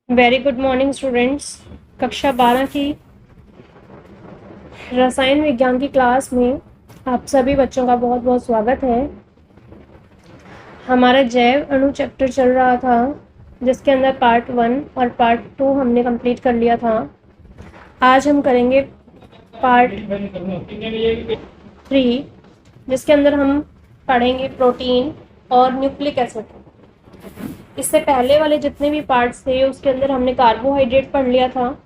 Very good morning students. कक्षा 12 की रसायन विज्ञान की क्लास में आप सभी बच्चों का बहुत बहुत स्वागत है। हमारा जैव अणु चैप्टर चल रहा था, जिसके अंदर पार्ट 1 और पार्ट 2 हमने कंप्लीट कर लिया था। आज हम करेंगे पार्ट 3, जिसके अंदर हम पढ़ेंगे प्रोटीन और न्यूक्लिक एसिड। इससे पहले वाले जितने भी पार्ट्स थे उसके अंदर हमने कार्बोहाइड्रेट पढ़ लिया था,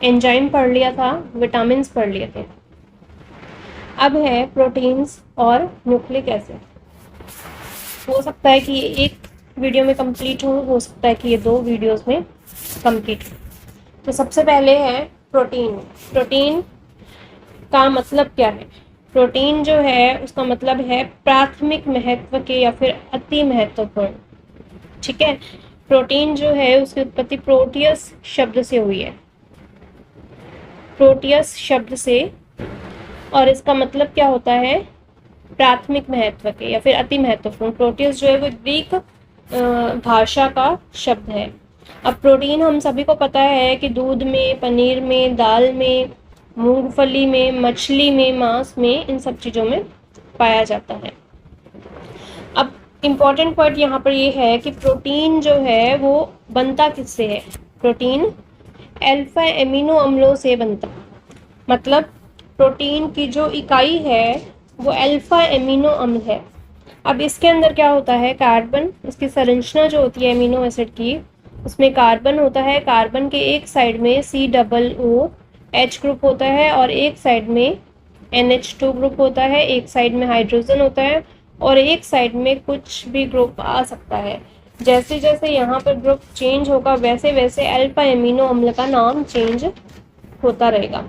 एंजाइम पढ़ लिया था, विटामिन्स पढ़ लिए थे। अब है प्रोटीन्स और न्यूक्लिक एसिड। हो सकता है कि ये एक वीडियो में कंप्लीट हो सकता है कि ये 2 वीडियोस में कंप्लीट हो। तो सबसे पहले है प्रोटीन। प्रोटीन का मतलब क्या है? प्रोटीन जो है उसका मतलब है प्राथमिक महत्व के या फिर अति महत्वपूर्ण। ठीक है, प्रोटीन जो है उसकी उत्पत्ति प्रोटियस शब्द से हुई है, प्रोटियस शब्द से। और इसका मतलब क्या होता है? प्राथमिक महत्व के या फिर अति महत्वपूर्ण। प्रोटियस जो है वो ग्रीक भाषा का शब्द है। अब प्रोटीन हम सभी को पता है कि दूध में, पनीर में, दाल में, मूंगफली में, मछली में, मांस में, इन सब चीज़ों में पाया जाता है। अब इम्पॉर्टेंट पॉइंट यहाँ पर ये है कि प्रोटीन जो है वो बनता किससे है? प्रोटीन अल्फा एमिनो अम्लों से बनता। मतलब प्रोटीन की जो इकाई है वो अल्फा एमिनो अम्ल है। अब इसके अंदर क्या होता है? कार्बन, इसकी संरचना जो होती है एमिनो एसिड की, उसमें कार्बन होता है। कार्बन के एक साइड में COOH ग्रुप होता है और एक साइड में NH2 ग्रुप होता है, एक साइड में हाइड्रोजन होता है और एक साइड में कुछ भी ग्रुप आ सकता है। जैसे जैसे यहाँ पर ग्रुप चेंज होगा वैसे वैसे अल्फा एमिनो अम्ल का नाम चेंज होता रहेगा।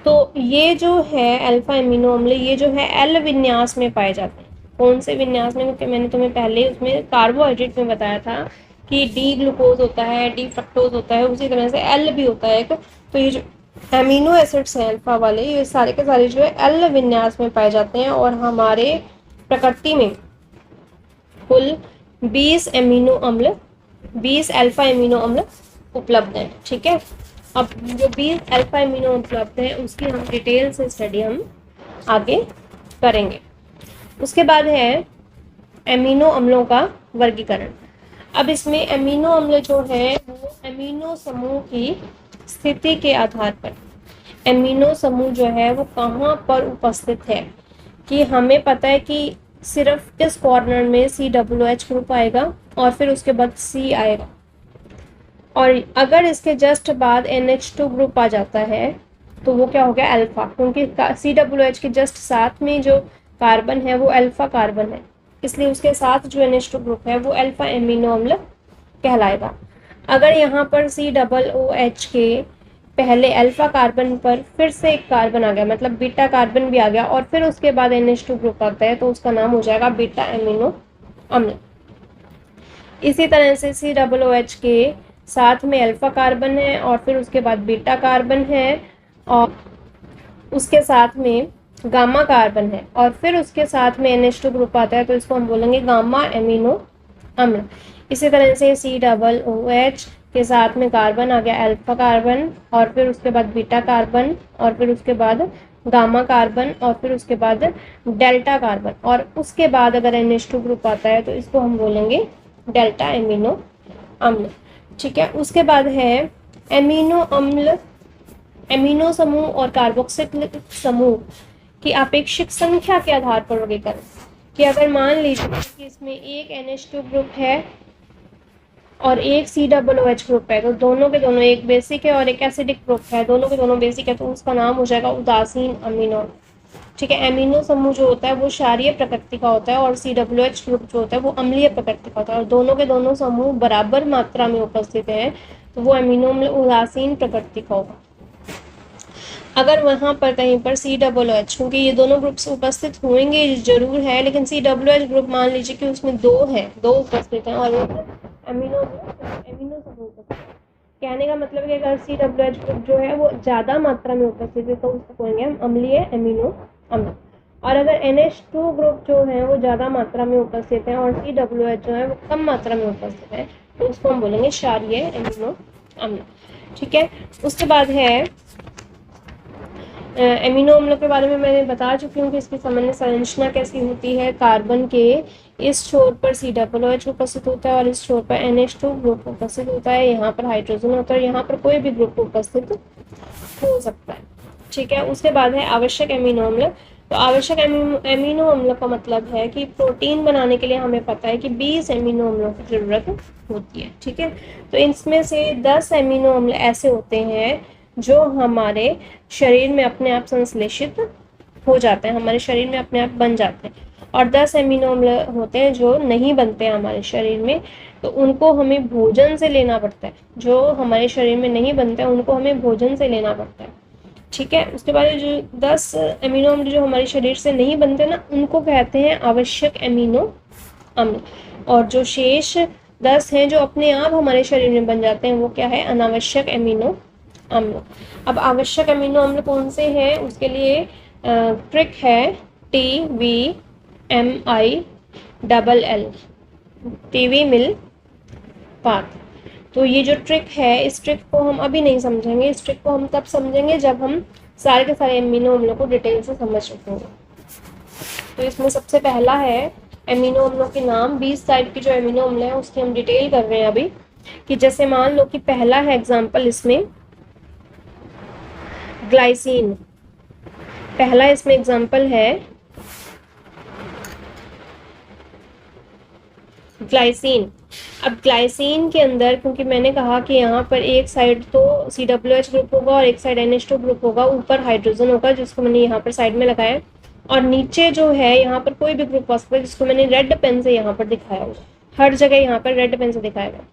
तो ये जो है अल्फा एमिनो अम्ल, ये जो है एल विन्यास में पाए जाते हैं। कौन से विन्यास में? क्योंकि मैंने तुम्हें पहले उसमें कार्बोहाइड्रेट में बताया था कि डी ग्लूकोज होता है, डी फ्रक्टोज होता है, उसी तरह से एल भी होता है एक। तो ये जो एमिनो एसिड्स हैं अल्फा वाले, ये सारे के सारे जो है एल विन्यास में पाए जाते हैं। और हमारे प्रकृति में कुल 20 एमिनो अम्ल, 20 अल्फा एमिनो अम्ल उपलब्ध हैं। ठीक है, अब जो 20 अल्फा एमिनो उपलब्ध है उसकी हम डिटेल से स्टडी हम आगे करेंगे। उसके बाद है एमिनो अम्लों का वर्गीकरण। अब इसमें एमिनो अम्ल जो है वो एमिनो समूह की स्थिति के आधार पर, एमिनो समूह जो है वो कहाँ पर उपस्थित है, कि हमें पता है कि सिर्फ इस कॉर्नर में COOH ग्रुप आएगा और फिर उसके बाद C आएगा। और अगर इसके जस्ट बाद NH2 ग्रुप आ जाता है तो वो क्या हो गया? अल्फा, क्योंकि COOH के जस्ट साथ में जो कार्बन है वो अल्फा कार्बन है, इसलिए उसके साथ जो NH2 ग्रुप है वो अल्फा एमिनो अम्ल कहलाएगा। अगर यहाँ पर COOH के पहले अल्फा कार्बन पर फिर से एक कार्बन आ गया, मतलब बीटा कार्बन भी आ गया, और फिर उसके बाद NH2 ग्रुप आता है तो उसका नाम हो जाएगा बीटा एमिनो अम्ल। इसी तरह से COOH के साथ में अल्फा कार्बन है और फिर उसके बाद बीटा कार्बन है और उसके साथ में गामा कार्बन है और फिर उसके साथ में NH2 ग्रुप आता है तो इसको हम बोलेंगे गामा एमिनो अम्ल। इसी तरह से COOH के साथ में कार्बन आ गया अल्फा कार्बन और फिर उसके बाद बीटा कार्बन और फिर उसके बाद गामा कार्बन और फिर उसके बाद डेल्टा कार्बन और उसके बाद अगर NH2 ग्रुप आता है तो इसको हम बोलेंगे डेल्टा एमिनो अम्ल। ठीक है, उसके बाद है एमिनो अम्ल, एमिनो समूह और कार्बोक्सिलिक समूह की आपेक्षिक संख्या के आधार पर वर्गीकरण। कि अगर मान लीजिए कि इसमें एक NH2 ग्रुप है और एक COOH ग्रुप है, तो दोनों के दोनों, एक बेसिक है और एक एसिडिक ग्रुप है, दोनों के दोनों बेसिक है, तो उसका नाम हो जाएगा उदासीन अमीनो। ठीक है, एमिनो समूह जो होता है वो क्षारीय प्रकृति का होता है और COOH ग्रुप जो होता है वो अम्लीय प्रकृति का होता है और दोनों के दोनों समूह बराबर मात्रा में उपस्थित हैं तो वो एमिनो अम्ल उदासीन प्रकृति का होगा। अगर वहाँ पर कहीं पर COOH, क्योंकि ये दोनों ग्रुप्स उपस्थित होंगे जरूर है, लेकिन COOH ग्रुप मान लीजिए कि उसमें दो उपस्थित हैं और एमिनो समूह उपस्थित है। कहने का मतलब है कि अगर COOH ग्रुप जो है वो ज़्यादा मात्रा में उपस्थित है तो उसको कहेंगे हम अम्लीय एमिनो अम्ल। और अगर NH2 ग्रुप जो है वो ज़्यादा मात्रा में उपस्थित है और COOH जो है वो कम मात्रा में उपस्थित है, तो उसको हम बोलेंगे क्षारीय एमिनो अम्ल। ठीक है, उसके बाद है एमिनो अम्लों के बारे में मैंने बता चुकी हूँ कि इसकी सामान्य संरचना कैसी होती है। कार्बन के इस छोर पर COOH उपस्थित होता है और इस छोर पर NH2 ग्रुप उपस्थित होता है। यहाँ पर हाइड्रोजन होता है, यहाँ पर कोई भी ग्रुप उपस्थित हो सकता है। ठीक है, उसके बाद है आवश्यक एमिनो अम्ल। तो आवश्यक एमिनो अम्ल का मतलब है कि प्रोटीन बनाने के लिए हमें पता है कि 20 एमिनो अम्लों की जरूरत होती है। ठीक है, तो इसमें से 10 एमिनो अम्ल ऐसे होते हैं जो हमारे शरीर में अपने आप संश्लेषित हो जाते हैं, हमारे शरीर में अपने आप बन जाते हैं, और 10 एमिनो अम्ल होते हैं जो नहीं बनते हैं हमारे शरीर में, तो उनको हमें भोजन से लेना पड़ता है। जो हमारे शरीर में नहीं बनते हैं उनको हमें भोजन से लेना पड़ता है। ठीक है, उसके बाद जो 10 एमिनो अम्ल जो हमारे शरीर से नहीं बनते ना, उनको कहते हैं आवश्यक एमिनो अम्ल, और जो शेष 10 हैं जो अपने आप हमारे शरीर में बन जाते हैं वो क्या है, अनावश्यक एमिनो अम्ल। अब आवश्यक अमीनो अम्ल कौन से हैं, उसके लिए ट्रिक है TVMILL, टीवी मिल पात। तो ये जो ट्रिक है, इस ट्रिक को हम अभी नहीं समझेंगे, इस ट्रिक को हम तब समझेंगे जब हम सारे के सारे एमिनो अम्लों को डिटेल से समझ चुकेंगे। तो इसमें सबसे पहला है एमिनो अम्लों के नाम। 20 टाइप की जो एमिनो अम्ल है उसकी हम डिटेल कर रहे हैं अभी, कि जैसे मान लो कि पहला है एग्जाम्पल इसमें ग्लाइसिन। पहला इसमें एग्जाम्पल है ग्लाइसिन। अब ग्लाइसिन के अंदर, क्योंकि मैंने कहा कि यहाँ पर एक साइड तो COOH ग्रुप होगा और एक साइड NH2 ग्रुप होगा, ऊपर हाइड्रोजन होगा जिसको मैंने यहाँ पर साइड में लगाया, और नीचे जो है यहाँ पर कोई भी ग्रुप हो सकता है जिसको मैंने रेड पेन से यहाँ पर दिखाया हुआ, हर जगह यहाँ पर रेड पेन से दिखाया हुआ।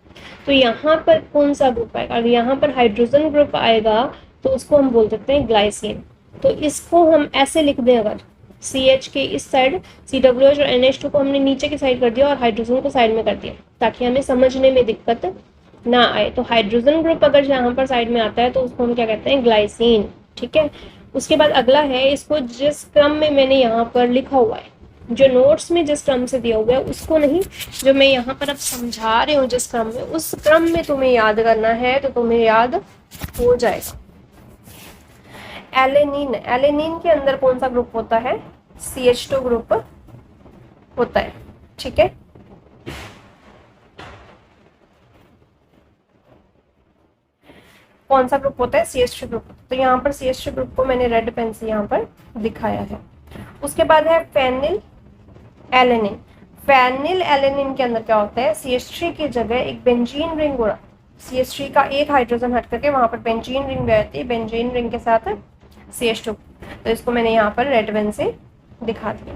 तो यहाँ पर कौन सा ग्रुप आएगा, अगर यहाँ पर हाइड्रोजन ग्रुप आएगा तो उसको हम बोल सकते हैं ग्लाइसिन। तो इसको हम ऐसे लिख दें, अगर CH के इस साइड COOH और NH2 को हमने नीचे की साइड कर दिया और हाइड्रोजन को साइड में कर दिया, ताकि हमें समझने में दिक्कत ना आए। तो हाइड्रोजन ग्रुप अगर यहाँ पर साइड में आता है तो उसको हम क्या कहते हैं, ग्लाइसिन। ठीक है, उसके बाद अगला है, इसको जिस क्रम में मैंने यहाँ पर लिखा हुआ है, जो नोट्स में जिस क्रम से दिया हुआ है उसको नहीं, जो मैं यहाँ पर अब समझा रही हूँ जिस क्रम में, उस क्रम में तुम्हें याद करना है तो तुम्हें याद हो जाएगा। एलेनिन, एलेनिन के अंदर कौन सा ग्रुप होता है, CH2 ग्रुप होता है। ठीक है, कौन सा ग्रुप होता है, CH2 ग्रुप। तो यहाँ पर CH2 ग्रुप को मैंने रेड पेन से यहाँ पर दिखाया है। उसके बाद है फेनिल एलेनिन। फेनिल एलेनिन के अंदर क्या होता है, CH3 की जगह एक बेंजीन रिंग हो रहा, CH3 का एक हाइड्रोजन हट करके वहां पर बेंजीन रिंग रहती है, बेंजीन रिंग के साथ CH2। तो इसको मैंने यहाँ पर रेड पेन से दिखा दिया।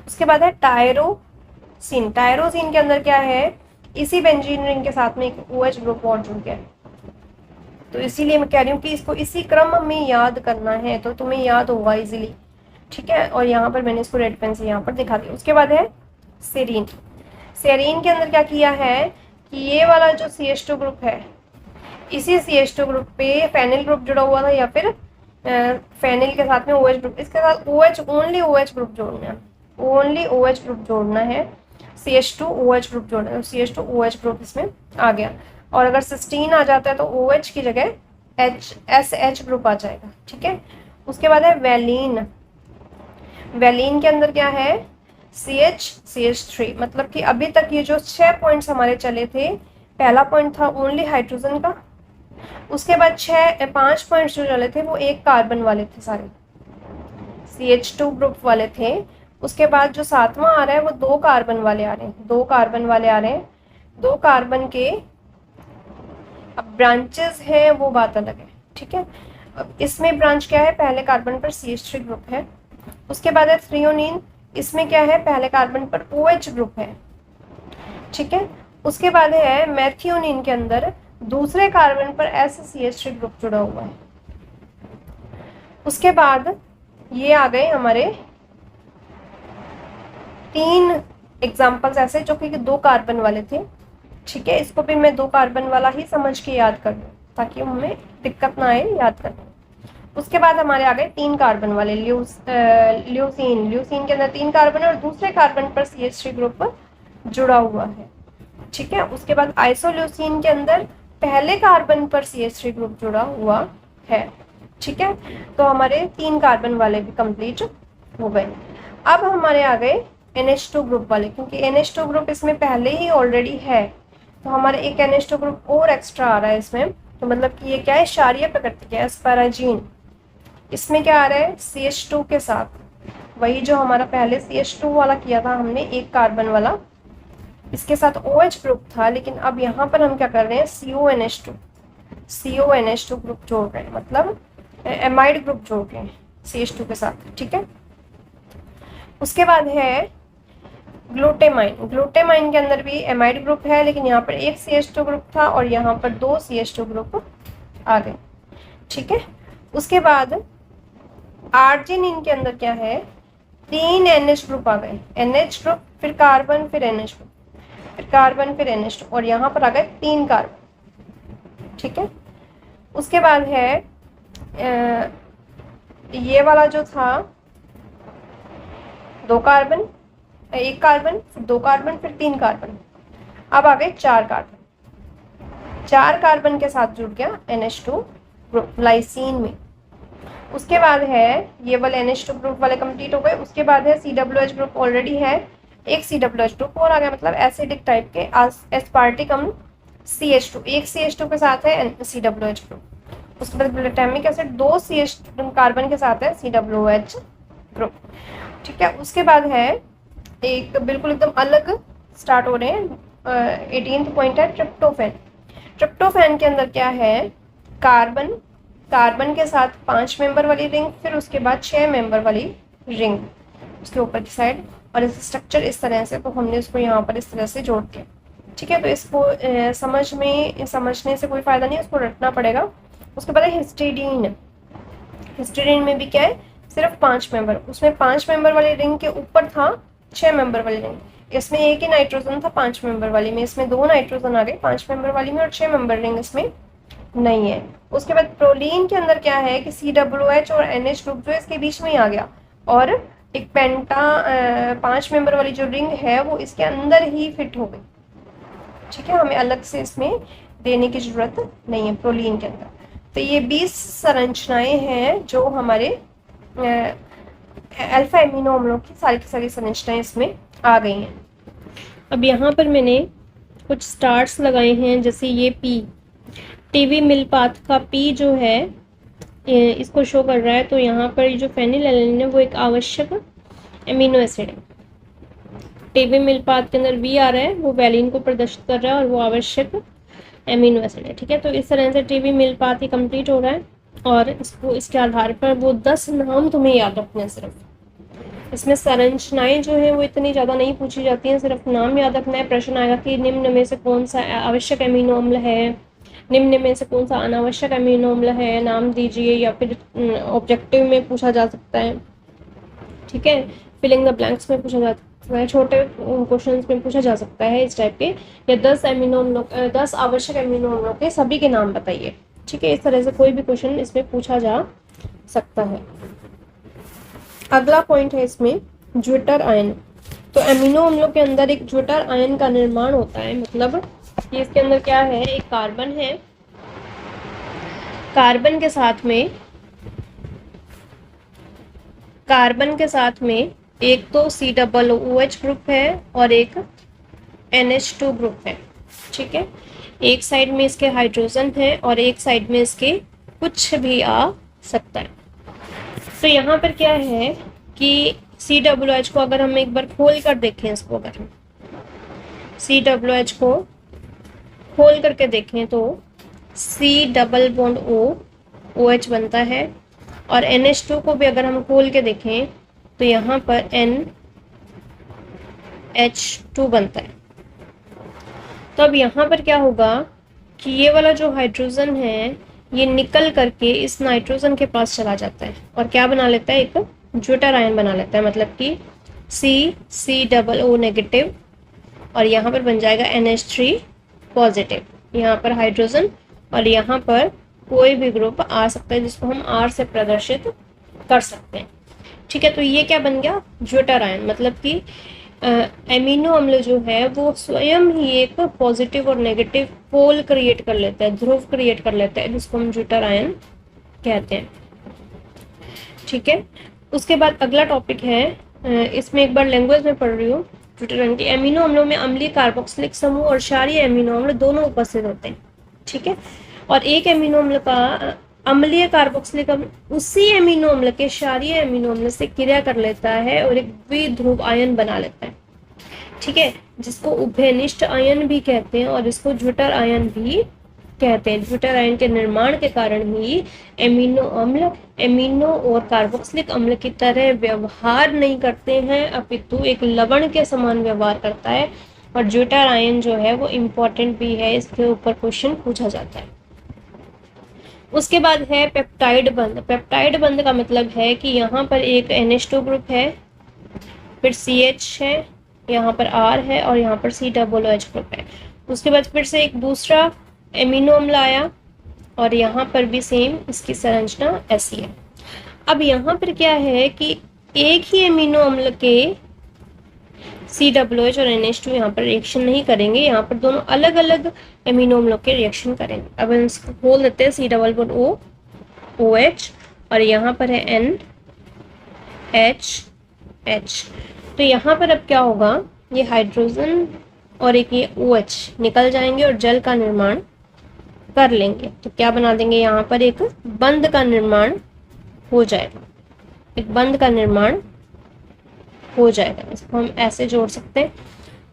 उसके बाद है टायरोसिन। टायरोसिन के अंदर क्या है, इसी बेंजीन रिंग के साथ में एक OH ग्रुप और जुड़ गया है, तो इसीलिए मैं कह रही हूँ कि इसको इसी क्रम में याद करना है तो तुम्हें याद होगा इजीली। ठीक है, और यहाँ पर मैंने इसको रेड पेन से यहाँ पर दिखा दिया। उसके बाद है सेरीन। सेरीन के अंदर क्या किया है कि ये वाला जो CH2 ग्रुप है, इसी CH2 ग्रुप पे फेनिल ग्रुप जुड़ा हुआ था, या फिर फेनिल के साथ में OH ग्रुप, इसके साथ OH ओनली OH ग्रुप जोड़ना है, ओनली OH ग्रुप जोड़ना है, CH2OH ग्रुप जोड़ना है, CH2OH ग्रुप इसमें आ गया। और अगर सिस्टीन आ जाता है तो OH की जगह SH ग्रुप आ जाएगा। ठीक है, उसके बाद है वैलीन। वैलीन के अंदर क्या है, CH3, मतलब कि अभी तक ये जो 6 पॉइंट्स हमारे चले थे, पहला पॉइंट था ओनली हाइड्रोजन का, उसके बाद 5 पॉइंट्स जो चले थे वो एक कार्बन वाले थे, सारे CH2 ग्रुप वाले थे। उसके बाद जो 7वां आ रहा है वो 2 कार्बन वाले आ रहे हैं, 2 कार्बन वाले आ रहे हैं, 2 कार्बन के अब ब्रांचेस हैं वो बात अलग है। ठीक है, अब इसमें ब्रांच क्या है, पहले कार्बन पर CH3 ग्रुप है। उसके बाद है थ्रियोनिन, इसमें क्या है, पहले कार्बन पर OH ग्रुप है। ठीक है, उसके बाद है मैथियोनिन के अंदर दूसरे कार्बन पर SCH3 ग्रुप जुड़ा हुआ है। उसके बाद ये आ गए हमारे 3 एग्जाम्पल्स ऐसे जो कि 2 कार्बन वाले थे। ठीक है, इसको भी मैं 2 कार्बन वाला ही समझ के याद कर लूँ ताकि हमें दिक्कत ना आए याद करने। उसके बाद हमारे आ गए 3 कार्बन वाले ल्यूसीन। ल्यूसीन के अंदर 3 कार्बन है और दूसरे कार्बन पर CH3 ग्रुप जुड़ा हुआ है, ठीक है। उसके बाद आइसोल्यूसीन के अंदर पहले कार्बन पर CH3 ग्रुप जुड़ा हुआ है, ठीक है। तो हमारे 3 कार्बन वाले भी कंप्लीट हो गए। अब हमारे आ गए NH2 ग्रुप वाले, क्योंकि NH2 ग्रुप इसमें पहले ही ऑलरेडी है, तो हमारे एक NH2 ग्रुप और एक्स्ट्रा आ रहा है इसमें। तो मतलब कि ये क्या है, क्षारीय प्रकृति का एस्पैराजीन। इसमें क्या आ रहा है, CH2 के साथ, वही जो हमारा पहले CH2 वाला किया था हमने, एक कार्बन वाला, इसके साथ OH ग्रुप था, लेकिन अब यहाँ पर हम क्या कर रहे हैं, CONH2 ग्रुप जोड़ रहे हैं, मतलब एमाइड ग्रुप जोड़ रहे हैं CH2 के साथ, ठीक है। उसके बाद है ग्लूटेमाइन। ग्लूटेमाइन के अंदर भी एमाइड ग्रुप है, लेकिन यहाँ पर एक CH2 ग्रुप था और यहाँ पर 2 CH2 ग्रुप आ गए, ठीक है। उसके बाद आर्जिनिन के अंदर क्या है, 3 NH ग्रुप आ गए, NH ग्रुप, फिर कार्बन, फिर NH ग्रुप, फिर कार्बन, फिर NH2, और यहाँ पर आ गए 3 कार्बन, ठीक है। उसके बाद है ये वाला जो था, 2 कार्बन, 1 कार्बन, फिर 2 कार्बन, फिर 3 कार्बन, अब आ गए 4 कार्बन। 4 कार्बन के साथ जुड़ गया NH2 ग्रुप लाइसीन में। उसके बाद है ये वाले NH2 ग्रुप वाले कंप्लीट हो गए। उसके बाद है COH ग्रुप ऑलरेडी है, एक COH ग्रुप और आ गया, मतलब एसिडिक टाइप के एस्पार्टिक अम्ल CH2, एक CH2 के साथ है COH ग्रुप। उसके बाद ग्लूटामिक एसिड, 2 CH कार्बन के साथ है COH ग्रुप, ठीक है। उसके बाद है एक बिल्कुल एकदम अलग स्टार्ट हो रहे हैं, 18th पॉइंट है ट्रिप्टोफैन। ट्रिप्टोफैन के अंदर क्या है, कार्बन, कार्बन के साथ 5 मेंबर वाली रिंग, फिर उसके बाद 6 मेंबर वाली रिंग उसके ऊपर की साइड, और इस स्ट्रक्चर इस तरह से, तो हमने उसको यहाँ पर इस तरह से जोड़ दिया, ठीक है। तो इसको समझने से कोई फायदा नहीं, उसको रटना पड़ेगा। उसके बाद है हिस्टिडीन। हिस्टिडीन में भी क्या है, सिर्फ 5 मेंबर, उसमें 5 मेंबर वाली रिंग के ऊपर था 6 मेंबर वाली रिंग। इसमें एक ही नाइट्रोजन था 5 मेंबर वाली में, इसमें 2 नाइट्रोजन आ गए 5 मेंबर वाली में, और 6 मेंबर रिंग इसमें नहीं है। उसके बाद प्रोलीन के अंदर क्या है कि COH और NH ग्रुप जो इसके बीच में ही आ गया, और एक पेंटा 5 मेंबर वाली जो रिंग है वो इसके अंदर ही फिट हो गई, ठीक है। हमें अलग से इसमें देने की जरूरत नहीं है प्रोलीन के अंदर। तो ये 20 संरचनाएं हैं जो हमारे अल्फा एमिनो अम्लों की सारी संरचनाएं इसमें आ गई हैं। अब यहाँ पर मैंने कुछ स्टार्स लगाए हैं, जैसे ये P, टीवी मिल पाथ का P जो है इसको शो कर रहा है। तो यहाँ पर जो फेनिलएलनिन है वो एक आवश्यक एमिनो एसिड है। टीवी मिल पाथ के अंदर V आ रहा है, वो वैलिन को प्रदर्शित कर रहा है और वो आवश्यक एमिनो एसिड है, ठीक है। तो इस तरह से टीवी मिल पाथ ही कंप्लीट हो रहा है, और इसको इसके आधार पर वो 10 नाम तुम्हें याद रखने हैं सिर्फ। इसमें संरचनाएं जो है वो इतनी ज़्यादा नहीं पूछी जाती हैं, सिर्फ नाम याद रखना है। प्रश्न आएगा कि निम्न में से कौन सा आवश्यक एमिनो अम्ल है, निम्न में से कौन सा अनावश्यक एमिनो अम्ल है, नाम दीजिए, या फिर ऑब्जेक्टिव में पूछा जा सकता है, ठीक है। फिलिंग द ब्लैंक्स में पूछा जा सकता है, छोटे क्वेश्चंस में पूछा जा सकता है इस टाइप के। या 10 आवश्यक एमिनो अम्लों के सभी के नाम बताइए, ठीक है। इस तरह से कोई भी क्वेश्चन इसमें पूछा जा सकता है। अगला पॉइंट है इसमें ज्विटर आयन। तो एमिनो अम्लों के अंदर एक ज्विटर आयन का निर्माण होता है, मतलब ये इसके अंदर क्या है, एक कार्बन है, कार्बन के साथ में एक तो COOH ग्रुप है और एक NH2 ग्रुप है, ठीक है। एक साइड में इसके हाइड्रोजन है और एक साइड में इसके कुछ भी आ सकता है। तो यहाँ पर क्या है कि COOH को अगर हम एक बार खोल कर देखें, इसको अगर हम COOH को खोल करके देखें तो C+O OH बनता है, और NH2 को भी अगर हम खोल के देखें तो यहाँ पर NH2 बनता है। तो अब यहाँ पर क्या होगा कि ये वाला जो हाइड्रोजन है ये निकल करके इस नाइट्रोजन के पास चला जाता है और क्या बना लेता है, एक ज्विटर आयन बना लेता है, मतलब कि C+O नेगेटिव, और यहाँ पर बन जाएगा NH3 पॉजिटिव। यहाँ पर हाइड्रोजन और यहाँ पर कोई भी ग्रुप आ सकता है जिसको हम R से प्रदर्शित कर सकते हैं। ठीक है, तो ये क्या बन गया, ज्विटर आयन, मतलब कि एमिनो अम्ल जो है वो स्वयं ही एक पॉजिटिव और नेगेटिव पोल क्रिएट कर लेता है, ध्रुव क्रिएट कर लेता है, जिसको हम ज्विटर आयन कहते हैं। ठीक है, उसके बाद अगला टॉपिक है, इसमें एक बार लैंग्वेज में पढ़ रही हूँ। ज्विटर आयन के एमिनो अम्लों में अम्लीय कार्बोक्सिलिक समूह और क्षारीय एमिनो अम्ल दोनों उपस्थित होते हैं। ठीक है, और एक एमिनो अम्ल का अम्लीय कार्बोक्सिलिक अम्ल उसी एमिनो अम्ल के क्षारीय एमिनो अम्ल से क्रिया कर लेता है और एक द्विध्रुव आयन बना लेता है। ठीक है, जिसको उभयनिष्ठ आयन भी कहते हैं और इसको ज्विटर आयन भी कहते हैं। ज्विटर आयन के निर्माण के कारण ही एमिनो अम्ल एमिनो और कार्बोक्सिलिक अम्ल की तरह व्यवहार नहीं करते हैं, अपितु एक लवण के समान व्यवहार करता है। और ज्विटर आयन जो है वो इम्पोर्टेंट भी है, इसके ऊपर क्वेश्चन पूछा जाता है। उसके बाद है पेप्टाइड बंध। पेप्टाइड बंध का मतलब है कि यहाँ पर एक NH2 ग्रुप है, फिर CH है, यहाँ पर R है और यहाँ पर COOH ग्रुप है। उसके बाद फिर से एक दूसरा एमिनो अम्ल आया और यहाँ पर भी सेम इसकी संरचना ऐसी है। अब यहाँ पर क्या है कि एक ही एमिनो अम्ल के COOH और NH2 यहाँ पर रिएक्शन नहीं करेंगे, यहाँ पर दोनों अलग अलग एमिनो अम्लों के रिएक्शन करेंगे। अब इसको खोल देते हैं, COOH और यहाँ पर है NHH। तो यहाँ पर अब क्या होगा, ये हाइड्रोजन और एक ये OH निकल जाएंगे और जल का निर्माण कर लेंगे। तो क्या बना देंगे, यहाँ पर एक बंध का निर्माण हो जाएगा, एक बंध का निर्माण हो जाएगा। इसको हम ऐसे जोड़ सकते हैं।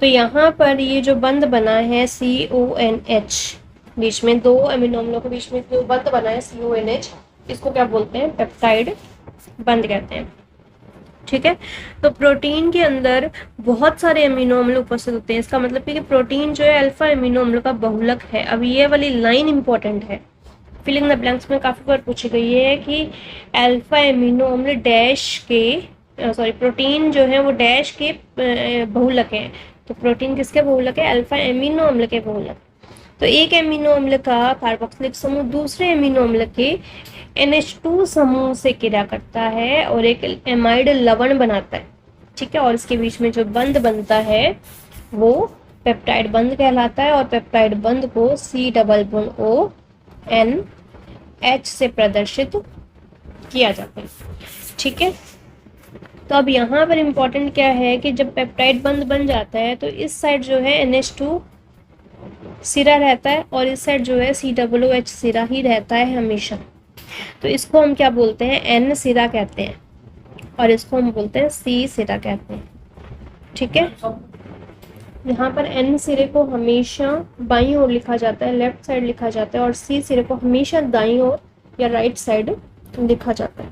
तो यहाँ पर ये जो बंध बना है CONH, बीच में दो एमिनो अम्लों के बीच में जो बंध बना है CONH, इसको क्या बोलते हैं, पेप्टाइड बंध कहते हैं। ठीक है, तो प्रोटीन के अंदर बहुत सारे एमिनो अम्ल उपस्थित होते हैं। इसका मतलब है कि प्रोटीन जो है अल्फा एमिनो अम्ल का बहुलक है। अब ये वाली लाइन इंपॉर्टेंट है, फिलिंग द ब्लैंक्स में काफी बार पूछी गई है कि अल्फा एमिनो अम्ल डैश के प्रोटीन जो है वो डैश के बहुलक हैं। तो प्रोटीन किसके बहुलक है, अल्फा एमिनो अम्ल के बहुलक। तो एक एमिनो अम्ल का कार्बोक्सिलिक समूह दूसरे एमिनो अम्ल के NH2 समूह से क्रिया करता है और एक एमाइड लवण बनाता है। ठीक है, और इसके बीच में जो बंध बनता है वो पेप्टाइड बंध कहलाता है और पेप्टाइड बंध को COONH से प्रदर्शित किया जाता है। ठीक है, तो अब यहाँ पर इम्पोर्टेंट क्या है कि जब पेप्टाइड बंध बन जाता है तो इस साइड जो है NH2 सिरा रहता है और इस साइड जो है COOH सिरा ही रहता है हमेशा। तो इसको हम क्या बोलते हैं, N सिरा कहते हैं और इसको हम बोलते हैं C सिरा कहते हैं। ठीक है, यहाँ पर N सिरे को हमेशा बाईं ओर लिखा जाता है, लेफ्ट साइड लिखा जाता है, और C सिरे को हमेशा दाईं ओर या राइट साइड लिखा जाता है।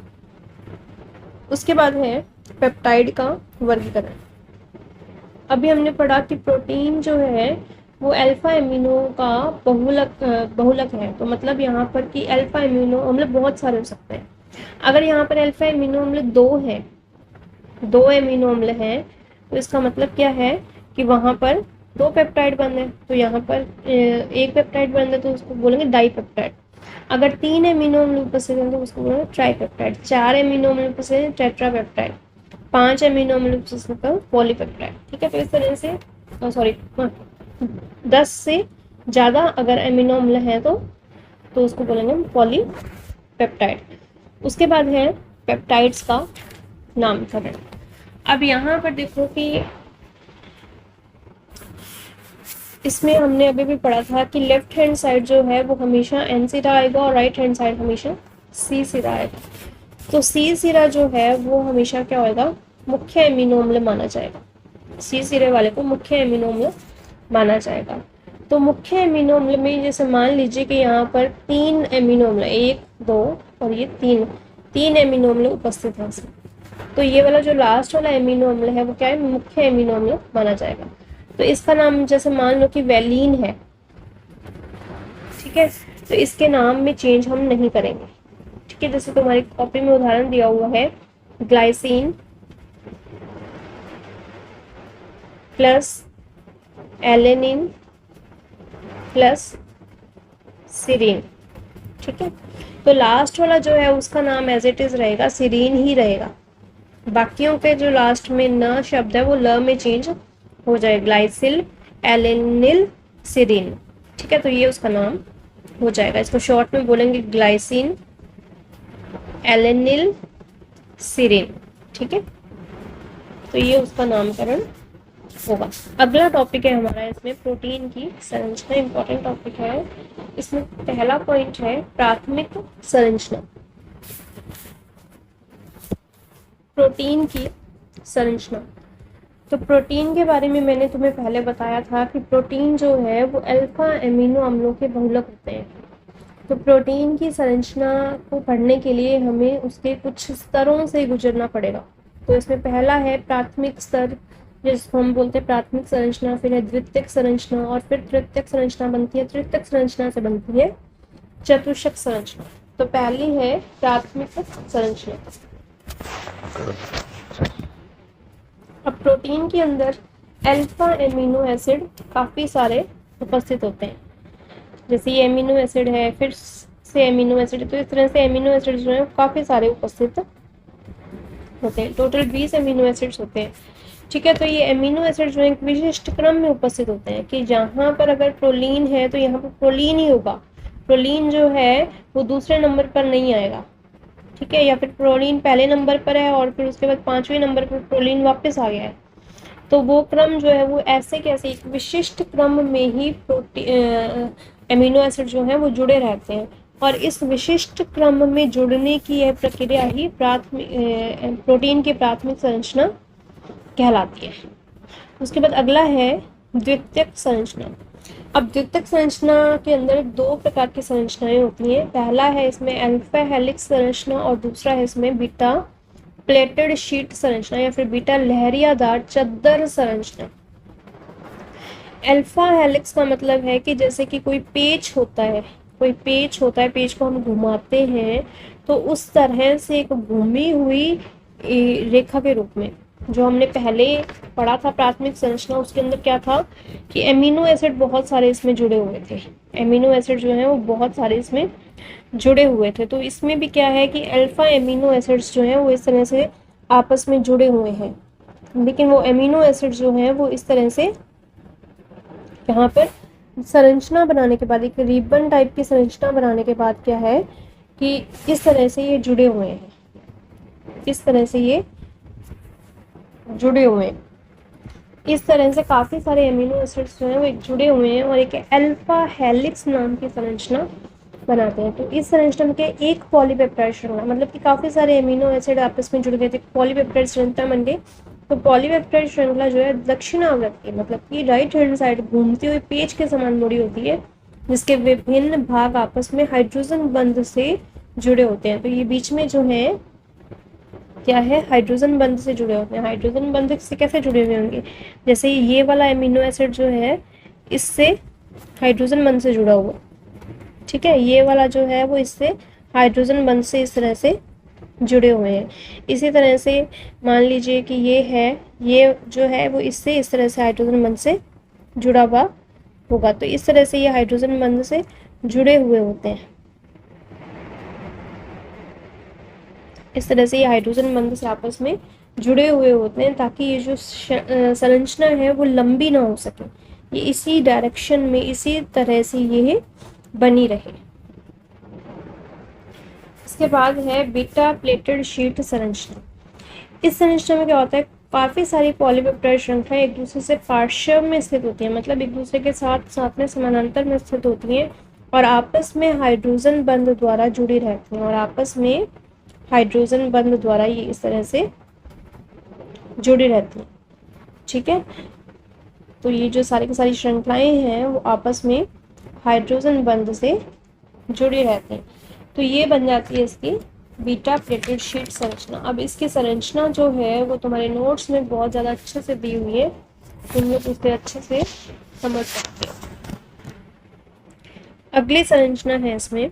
उसके बाद है पेप्टाइड का वर्गीकरण। अभी हमने पढ़ा कि प्रोटीन जो है वो अल्फा एमिनो का बहुलक है। तो मतलब यहाँ पर कि अल्फा एमिनो अम्ल बहुत सारे हो सकते हैं। अगर यहाँ पर अल्फा एमिनो अम्ल दो एमिनो अम्ल हैं, तो इसका मतलब क्या है कि वहाँ पर दो पेप्टाइड बंध है। तो यहाँ पर एक पेप्टाइड बंध है तो उसको बोलेंगे डाईपेप्टाइड। अगर 3 एमिनो अम्ल उपस्थित हैं तो उसको बोलेंगे ट्राईपेप्टाइड। 4 एमिनो अम्ल उपस्थित हैं टेट्रापेप्टाइड। 5 एमिनो अम्ल उपस्थित हैं पॉलीपेप्टाइड। ठीक है, तो इस तरह से 10 से ज़्यादा अगर एमिनो अम्ल हैं तो उसको बोलेंगे पॉलीपेप्टाइड। उसके बाद है पेप्टाइड्स का नामकरण। अब यहाँ पर देखो कि इसमें हमने अभी भी पढ़ा था कि लेफ्ट हैंड साइड जो है वो हमेशा N सिरा आएगा और राइट हैंड साइड हमेशा C सिरा आएगा। तो C सिरा जो है वो हमेशा क्या होएगा, मुख्य एमिनो अम्ल माना जाएगा। C सिरे वाले को मुख्य एमिनो अम्ल माना जाएगा। तो मुख्य एमिनो अम्ल में जैसे मान लीजिए कि यहाँ पर 3 एमिनो अम्ल, 1 2 और ये 3 एमिनो अम्ल उपस्थित हैं, तो ये वाला जो लास्ट वाला एमिनो अम्ल है वो क्या है, मुख्य एमिनो अम्ल माना जाएगा। तो इसका नाम जैसे मान लो कि वैलीन है, ठीक है, तो इसके नाम में चेंज हम नहीं करेंगे। ठीक है, जैसे तुम्हारी कॉपी में उदाहरण दिया हुआ है glycine plus alanine plus serine. ठीक है। तो लास्ट वाला जो है उसका नाम एज इट इज रहेगा सीरीन ही रहेगा, बाकियों के जो लास्ट में न शब्द है वो ल में चेंज हो जाए, ग्लाइसिल एलेनिल सीरीन। ठीक है, तो ये उसका नाम हो जाएगा, इसको शॉर्ट में बोलेंगे ग्लाइसिन एलेनिल सीरीन। ठीक है, तो ये उसका नामकरण होगा। अगला टॉपिक है हमारा इसमें प्रोटीन की संरचना, इंपॉर्टेंट टॉपिक है। इसमें पहला पॉइंट है प्राथमिक संरचना। प्रोटीन की संरचना, तो प्रोटीन के बारे में मैंने तुम्हें पहले बताया था कि प्रोटीन जो है वो अल्फा एमिनो अम्लों के बहुलक होते हैं। तो प्रोटीन की संरचना को पढ़ने के लिए हमें उसके कुछ स्तरों से गुजरना पड़ेगा। तो इसमें पहला है प्राथमिक स्तर, जिसको हम बोलते हैं प्राथमिक संरचना, फिर है द्वितीयक संरचना, और फिर तृतीयक संरचना बनती है, तृतीयक संरचना से बनती है चतुष्क संरचना। तो पहली है प्राथमिक संरचना। अब प्रोटीन के अंदर अल्फा एमिनो एसिड काफ़ी सारे उपस्थित होते हैं, जैसे ये एमिनो एसिड है, फिर से एमिनो एसिड, तो इस तरह से एमिनो एसिड जो है काफ़ी सारे उपस्थित होते हैं। टोटल 20 एमिनो एसिड्स होते हैं। ठीक है, तो ये एमिनो एसिड जो है एक विशिष्ट क्रम में उपस्थित होते हैं कि जहाँ पर अगर प्रोलीन है तो यहाँ पर प्रोलीन ही होगा, प्रोलीन जो है वो दूसरे नंबर पर नहीं आएगा। ठीक है, या फिर प्रोलीन पहले नंबर पर है और फिर उसके बाद 5वें नंबर पर प्रोलीन वापस आ गया है, तो वो क्रम जो है वो ऐसे कैसे एक विशिष्ट क्रम में ही एमिनो एसिड जो है वो जुड़े रहते हैं, और इस विशिष्ट क्रम में जुड़ने की यह प्रक्रिया ही प्रोटीन की प्राथमिक संरचना कहलाती है। उसके बाद अगला है द्वितीयक संरचना। अब द्वितीयक संरचना के अंदर दो प्रकार की संरचनाएं होती हैं। पहला है इसमें अल्फा हेलिक्स संरचना और दूसरा है इसमें बीटा प्लेटेड शीट संरचना या फिर बीटा लहरियादार चद्दर संरचना। अल्फा हेलिक्स का मतलब है कि जैसे कि कोई पेच होता है, पेच को हम घुमाते हैं तो उस तरह से एक घूमी हुई रेखा के रूप में, जो हमने पहले पढ़ा था प्राथमिक संरचना, उसके अंदर क्या था कि एमिनो एसिड बहुत सारे इसमें जुड़े हुए थे, एमिनो एसिड जो है वो बहुत सारे इसमें जुड़े हुए थे। तो इसमें भी क्या है कि अल्फा एमिनो एसिड्स जो हैं वो इस तरह से आपस में जुड़े हुए हैं, लेकिन वो एमिनो एसिड जो हैं वो इस तरह से यहाँ पर संरचना बनाने के बाद, एक रिबन टाइप की संरचना बनाने के बाद क्या है कि इस तरह से ये जुड़े हुए हैं, इस तरह से ये जुड़े हुए हैं। इस तरह से काफ़ी सारे एमिनो एसिड्स जो हैं वो एक जुड़े हुए हैं और एक अल्फा हेलिक्स नाम की संरचना बनाते हैं। तो इस संरचना में एक पॉलीपेप्टाइड श्रृंखला, मतलब कि काफ़ी सारे एमिनो एसिड आपस में जुड़ गए थे, पॉलीपेप्टाइड श्रृंखला बन गई। तो पॉलीपेप्टाइड श्रृंखला जो है दक्षिणावर्ती, मतलब कि राइट हैंड साइड घूमती हुई पेच के समान मुड़ी होती है, जिसके विभिन्न भाग आपस में हाइड्रोजन बंध से जुड़े होते हैं। तो ये बीच में जो है क्या है, हाइड्रोजन बंध से जुड़े होते हैं। हाइड्रोजन बंध से कैसे जुड़े हुए होंगे, जैसे ये वाला एमिनो एसिड जो है इससे हाइड्रोजन बंध से जुड़ा हुआ, ठीक है, ये वाला जो है वो इससे हाइड्रोजन बंध से इस तरह से जुड़े हुए हैं। इसी तरह से मान लीजिए कि ये जो है वो इससे इस तरह से हाइड्रोजन बंध से जुड़ा हुआ होगा, तो इस तरह से ये हाइड्रोजन बंध से जुड़े हुए होते हैं। इस तरह से ये हाइड्रोजन बंध से आपस में जुड़े हुए होते हैं ताकि ये जो संरचना है वो लंबी ना हो सके, ये इसी डायरेक्शन में इसी तरह से ये बनी रहे। इसके बाद है बीटा प्लेटेड शीट संरचना। इस संरचना में क्या होता है, काफ़ी सारी पॉलीपेप्टाइड श्रृंखलाएं एक दूसरे से पार्श्व में स्थित होती हैं, मतलब एक दूसरे के साथ साथ में समानांतर में स्थित होती हैं और आपस में हाइड्रोजन बंध द्वारा जुड़ी रहती हैं, और आपस में हाइड्रोजन बंध द्वारा ये इस तरह से जुड़ी रहती हैं। ठीक है, तो ये जो सारी की सारी श्रृंखलाएं हैं वो आपस में हाइड्रोजन बंध से जुड़ी रहती हैं। तो ये बन जाती है इसकी बीटा प्लेटेड शीट संरचना। अब इसकी संरचना जो है वो तुम्हारे नोट्स में बहुत ज़्यादा अच्छे से दी हुई है, तुम लोग उसे अच्छे से समझ सकते हो। अगली संरचना है इसमें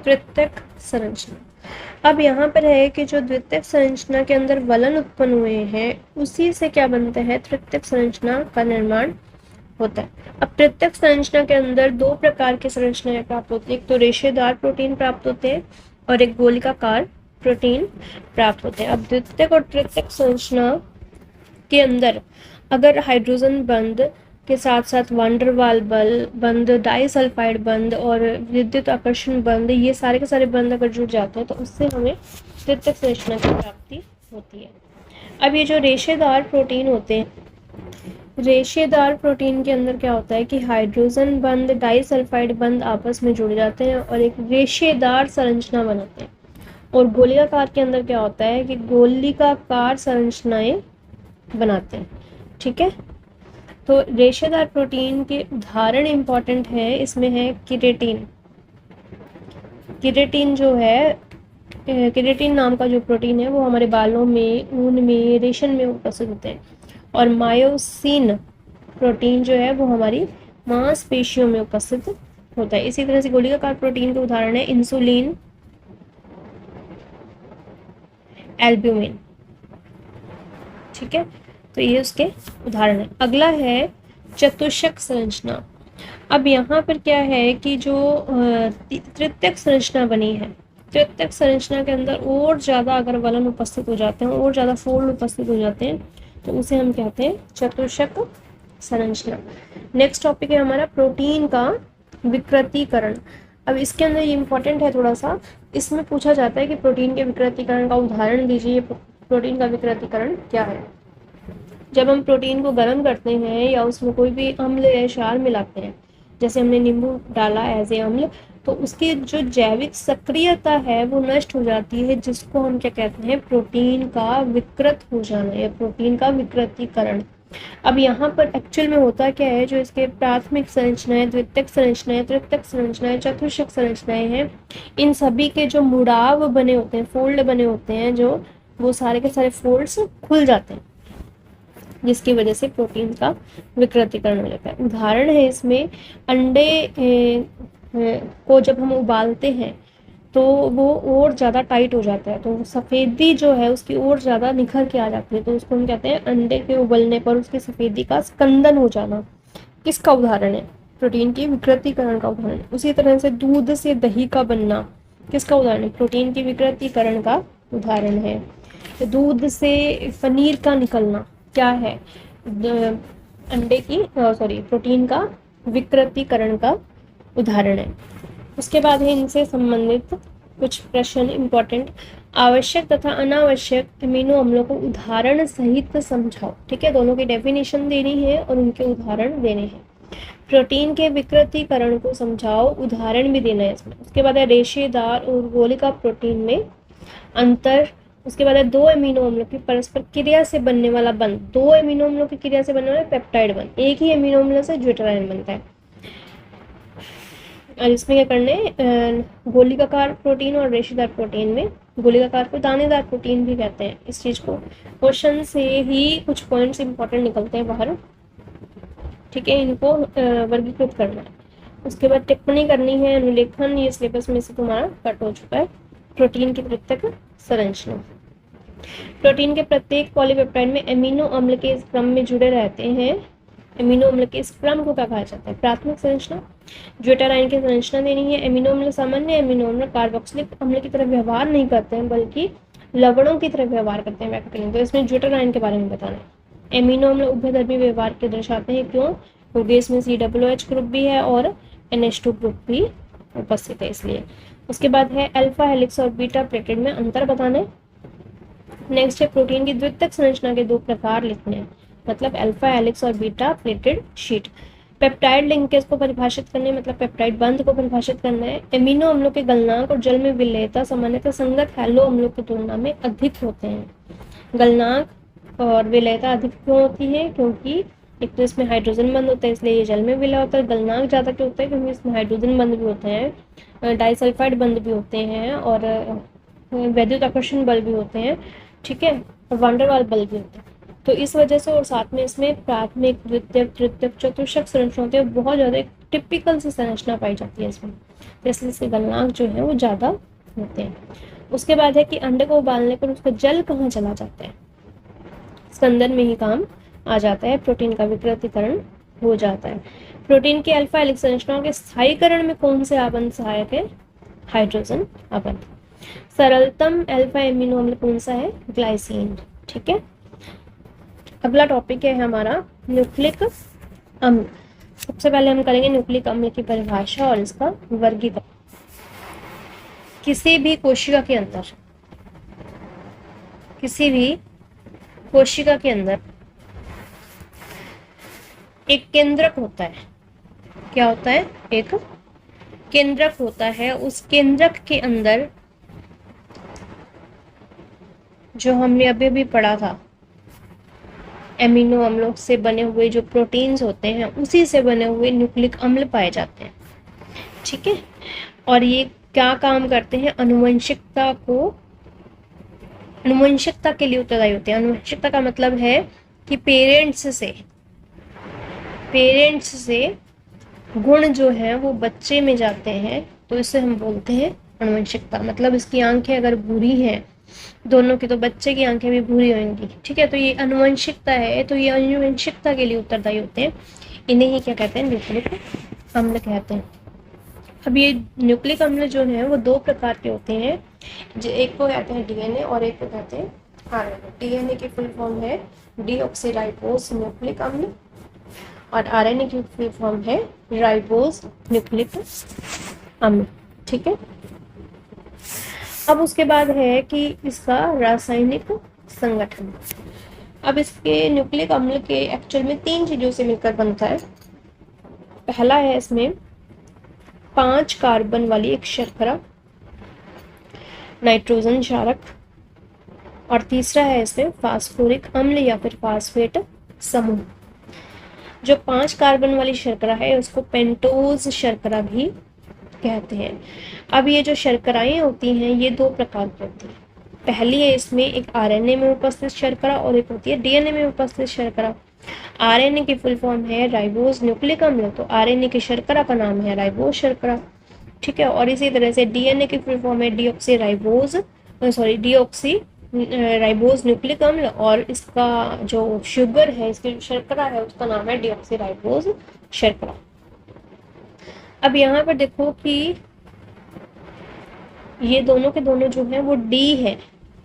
तृतीयक संरचना। अब यहाँ पर है कि जो द्वितीयक संरचना के अंदर वलन उत्पन्न हुए हैं उसी से क्या बनता है, तृतीयक संरचना का निर्माण होता है। अब तृतीयक संरचना के अंदर दो प्रकार की संरचनाएं प्राप्त होती है, एक तो रेशेदार प्रोटीन प्राप्त होते हैं और एक गोलिकाकार प्रोटीन प्राप्त होते हैं। अब द्वितीयक और तृतीयक संरचना के अंदर अगर हाइड्रोजन बंध के साथ साथ वांडरवाल बंध, डाइसल्फाइड बंध और विद्युत आकर्षण बंध, ये सारे के सारे बंध अगर जुड़ जाते हैं तो उससे हमें तृतीयक संरचना की प्राप्ति होती है। अब ये जो रेशेदार प्रोटीन होते हैं, रेशेदार प्रोटीन के अंदर क्या होता है कि हाइड्रोजन बंध, डाइसल्फाइड बंध आपस में जुड़ जाते हैं और एक रेशेदार संरचना बनाते हैं। और गोलिकाकार के अंदर क्या होता है कि गोलिकाकार संरचनाएं बनाते हैं। ठीक है, तो रेशेदार प्रोटीन के उदाहरण इंपॉर्टेंट है, इसमें है किरेटिन। किरेटिन जो है, किरेटिन नाम का जो प्रोटीन है वो हमारे बालों में, ऊन में, रेशम में उपस्थित होते हैं। और मायोसिन प्रोटीन जो है वो हमारी मांसपेशियों में उपस्थित होता है। इसी तरह से गोलिकाकार प्रोटीन के उदाहरण है इंसुलिन, एल्ब्यूमिन। ठीक है, तो ये उसके उदाहरण है। अगला है चतुष्क संरचना। अब यहाँ पर क्या है कि जो तृतीयक संरचना बनी है, तृतीयक संरचना के अंदर और ज़्यादा अगर वलन उपस्थित हो जाते हैं, और ज़्यादा फोल्ड उपस्थित हो जाते हैं, तो उसे हम कहते हैं चतुष्क संरचना। नेक्स्ट टॉपिक है हमारा प्रोटीन का विकृतीकरण। अब इसके अंदर ये इंपॉर्टेंट है थोड़ा सा, इसमें पूछा जाता है कि प्रोटीन के विकृतीकरण का उदाहरण दीजिए। प्रोटीन का विकृतीकरण क्या है? जब हम प्रोटीन को गर्म करते हैं या उसमें कोई भी अम्ल या क्षार मिलाते हैं, जैसे हमने नींबू डाला एज ए अम्ल, तो उसकी जो जैविक सक्रियता है वो नष्ट हो जाती है, जिसको हम क्या कहते हैं? प्रोटीन का विकृत हो जाना या प्रोटीन का विकृतीकरण। अब यहाँ पर एक्चुअल में होता क्या है, जो इसके प्राथमिक संरचनाएं, द्वितीयक संरचनाएं, तृतीयक संरचनाएं, चतुष्क संरचनाएं हैं, इन सभी के जो मुड़ाव बने होते हैं, फोल्ड बने होते हैं, जो वो सारे के सारे फोल्ड्स खुल जाते हैं, जिसकी वजह से प्रोटीन का विकृतीकरण हो जाता है। उदाहरण है इसमें अंडे को जब हम उबालते हैं तो वो और ज़्यादा टाइट हो जाता है, तो सफ़ेदी जो है उसकी और ज़्यादा निखर के आ जाती है, तो उसको हम कहते हैं अंडे के उबलने पर उसकी सफ़ेदी का स्कंदन हो जाना। किसका उदाहरण है? प्रोटीन की विकृतीकरण का उदाहरण। उसी तरह से दूध से दही का बनना किसका उदाहरण है? प्रोटीन की विकृतीकरण का उदाहरण है। दूध से पनीर का निकलना क्या है? अंडे की प्रोटीन का विकृतीकरण का उदाहरण है। उसके बाद है इनसे संबंधित कुछ प्रश्न इंपॉर्टेंट। आवश्यक तथा अनावश्यक अमीनो अम्लों को उदाहरण सहित समझाओ। ठीक है, दोनों की डेफिनेशन देनी है और उनके उदाहरण देने हैं। प्रोटीन के विकृतीकरण को समझाओ, उदाहरण भी देना है इसमें। उसके बाद है रेशेदार और गोलिका प्रोटीन में अंतर। उसके बाद है दो अमीनो अम्लों की परस्पर क्रिया से बनने वाला बंध। दो अमीनो अम्लों की क्रिया से बनने वाला पेप्टाइड बंध। एक ही अमीनो अम्ल से ज्यूटेराइन बनता है। और इसमें क्या करने, गोलिकाकार प्रोटीन और रेशेदार प्रोटीन में, गोलिकाकार को दानेदार प्रोटीन भी कहते हैं। इस चीज को क्वेश्चन से ही कुछ पॉइंट्स इंपॉर्टेंट निकलते हैं बाहर। ठीक है, इनको वर्गीकृत करना है। उसके बाद टिप्पणी करनी है, अनुलेखन। ये सिलेबस में से तुम्हारा कट हो चुका है। प्रोटीन की तृतीयक संरचना। प्रोटीन के प्रत्येक पॉलीपेप्टाइड में एमिनो अम्ल के इस क्रम में जुड़े रहते हैं। एमिनो अम्ल के इस क्रम को क्या कहा जाता है? प्राथमिक संरचना। ज्यूटेराइन की संरचना देनी है। एमिनो अम्ल सामान्य एमिनो अम्ल कार्बोक्सिलिक अम्ल की तरह व्यवहार नहीं करते हैं, बल्कि लवणों की तरह व्यवहार करते हैं व्याख्या करेंगे। तो इसमें ज्यूटेराइन के बारे में बताना है। एमिनो अम्ल उभयधर्मी व्यवहार के दर्शाते हैं। क्यों? क्योंकि इसमें COOH ग्रुप भी है और NH2 ग्रुप भी उपस्थित है, इसलिए। उसके बाद है अल्फा हेलिक्स और बीटा प्लेटेड में अंतर बताना है। नेक्स्ट है प्रोटीन की द्वितीयक संरचना के दो प्रकार लिखने हैं, मतलब अल्फा हेलिक्स और beta pleated sheet. Peptide linkage को परिभाषित करने, मतलब पेप्टाइड बंध को परिभाषित करना है। एमिनो अम्लों के गलनांक और जल में विलेयता सामान्यतः संगत हैलो अम्लों की तुलना में अधिक होते हैं। गलनांक और विलेयता अधिक क्यों होती है? क्योंकि एक तो इसमें हाइड्रोजन बंध होता है, इसलिए ये जल में विलय होता है। गलनांक ज़्यादा क्यों होता है? क्योंकि इसमें हाइड्रोजन बंध भी होते हैं, डाइसल्फाइड बंध भी होते हैं और वैद्युत आकर्षण बल भी होते हैं। ठीक है, और वांडरवाल बल भी होते हैं। तो इस वजह से, और साथ में इसमें प्राथमिक, द्वितीयक, तृतीयक, चतुष्क संरचना होती है। बहुत ज़्यादा एक टिपिकल सी संरचना पाई जाती है इसमें, इसलिए इसके गलनांक जो है वो ज़्यादा होते हैं। उसके बाद है कि अंडे को उबालने पर उसका जल कहाँ चला जाता है? स्कंदन में ही काम आ जाता है। प्रोटीन का विकृतीकरण हो जाता है। प्रोटीन की अल्फा हेलिक्स संरचनाओं के स्थायीकरण में कौन से आबंध सहायक है? हाइड्रोजन आबंध। सरलतम अल्फा एमिनो अम्ल कौन सा है? ग्लाइसिन। ठीक है, अगला टॉपिक है हमारा न्यूक्लिक अम्ल। सबसे पहले हम करेंगे न्यूक्लिक अम्ल की परिभाषा और इसका वर्गीकरण। किसी भी कोशिका के अंदर एक केंद्रक होता है। क्या होता है? एक केंद्रक होता है। उस केंद्रक के अंदर जो हमने अभी अभी पढ़ा था, एमिनो अम्लों से बने हुए जो प्रोटीन्स होते हैं उसी से बने हुए न्यूक्लिक अम्ल पाए जाते हैं। ठीक है, और ये क्या काम करते हैं? अनुवंशिकता के लिए उत्तरदायी होते हैं। अनुवंशिकता का मतलब है कि पेरेंट्स से गुण जो है वो बच्चे में जाते हैं, तो इसे हम बोलते हैं अनुवंशिकता। मतलब इसकी आंखें अगर भूरी हैं दोनों की, तो बच्चे की आंखें भी भूरी होंगी। ठीक है, तो ये अनुवंशिकता है, तो ये अनुवंशिकता के लिए उत्तरदायी होते हैं। इन्हें ही क्या कहते हैं? न्यूक्लिक अम्ल कहते हैं। अब ये न्यूक्लिक अम्ल जो है वो दो प्रकार के होते हैं, जो एक को कहते हैं डीएनए और एक को कहते हैं आरएनए। डीएनए की फुल फॉर्म है डीऑक्सीराइबोस न्यूक्लिक अम्ल और आरएनए की फुल फॉर्म है राइबोस न्यूक्लिक अम्ल। ठीक है, अब उसके बाद है कि इसका रासायनिक संगठन। अब इसके न्यूक्लिक अम्ल के एक्चुअल में 3 चीजों से मिलकर बनता है। पहला है इसमें 5 कार्बन वाली एक शर्करा, नाइट्रोजन क्षारक, और तीसरा है इसमें फास्फोरिक अम्ल या फिर फास्फेट समूह। जो 5 कार्बन वाली शर्करा है उसको पेंटोज शर्करा भी कहते हैं। अब ये जो शर्कराएं होती हैं ये 2 प्रकार की होती हैं। पहली है इसमें एक आरएनए में उपस्थित शर्करा और एक होती है डीएनए में उपस्थित शर्करा। आरएनए की फुल फॉर्म है राइबोस न्यूक्लिक अम्ल, तो आरएनए की शर्करा का नाम है राइबोस शर्करा। ठीक है, और इसी तरह से डीएनए की फुल फॉर्म है डीऑक्सी राइबोस न्यूक्लिक अम्ल, और इसका जो शुगर है, इसकी जो शर्करा है उसका नाम है डीऑक्सी राइबोस शर्करा। अब यहाँ पर देखो कि ये दोनों के दोनों जो है वो डी है।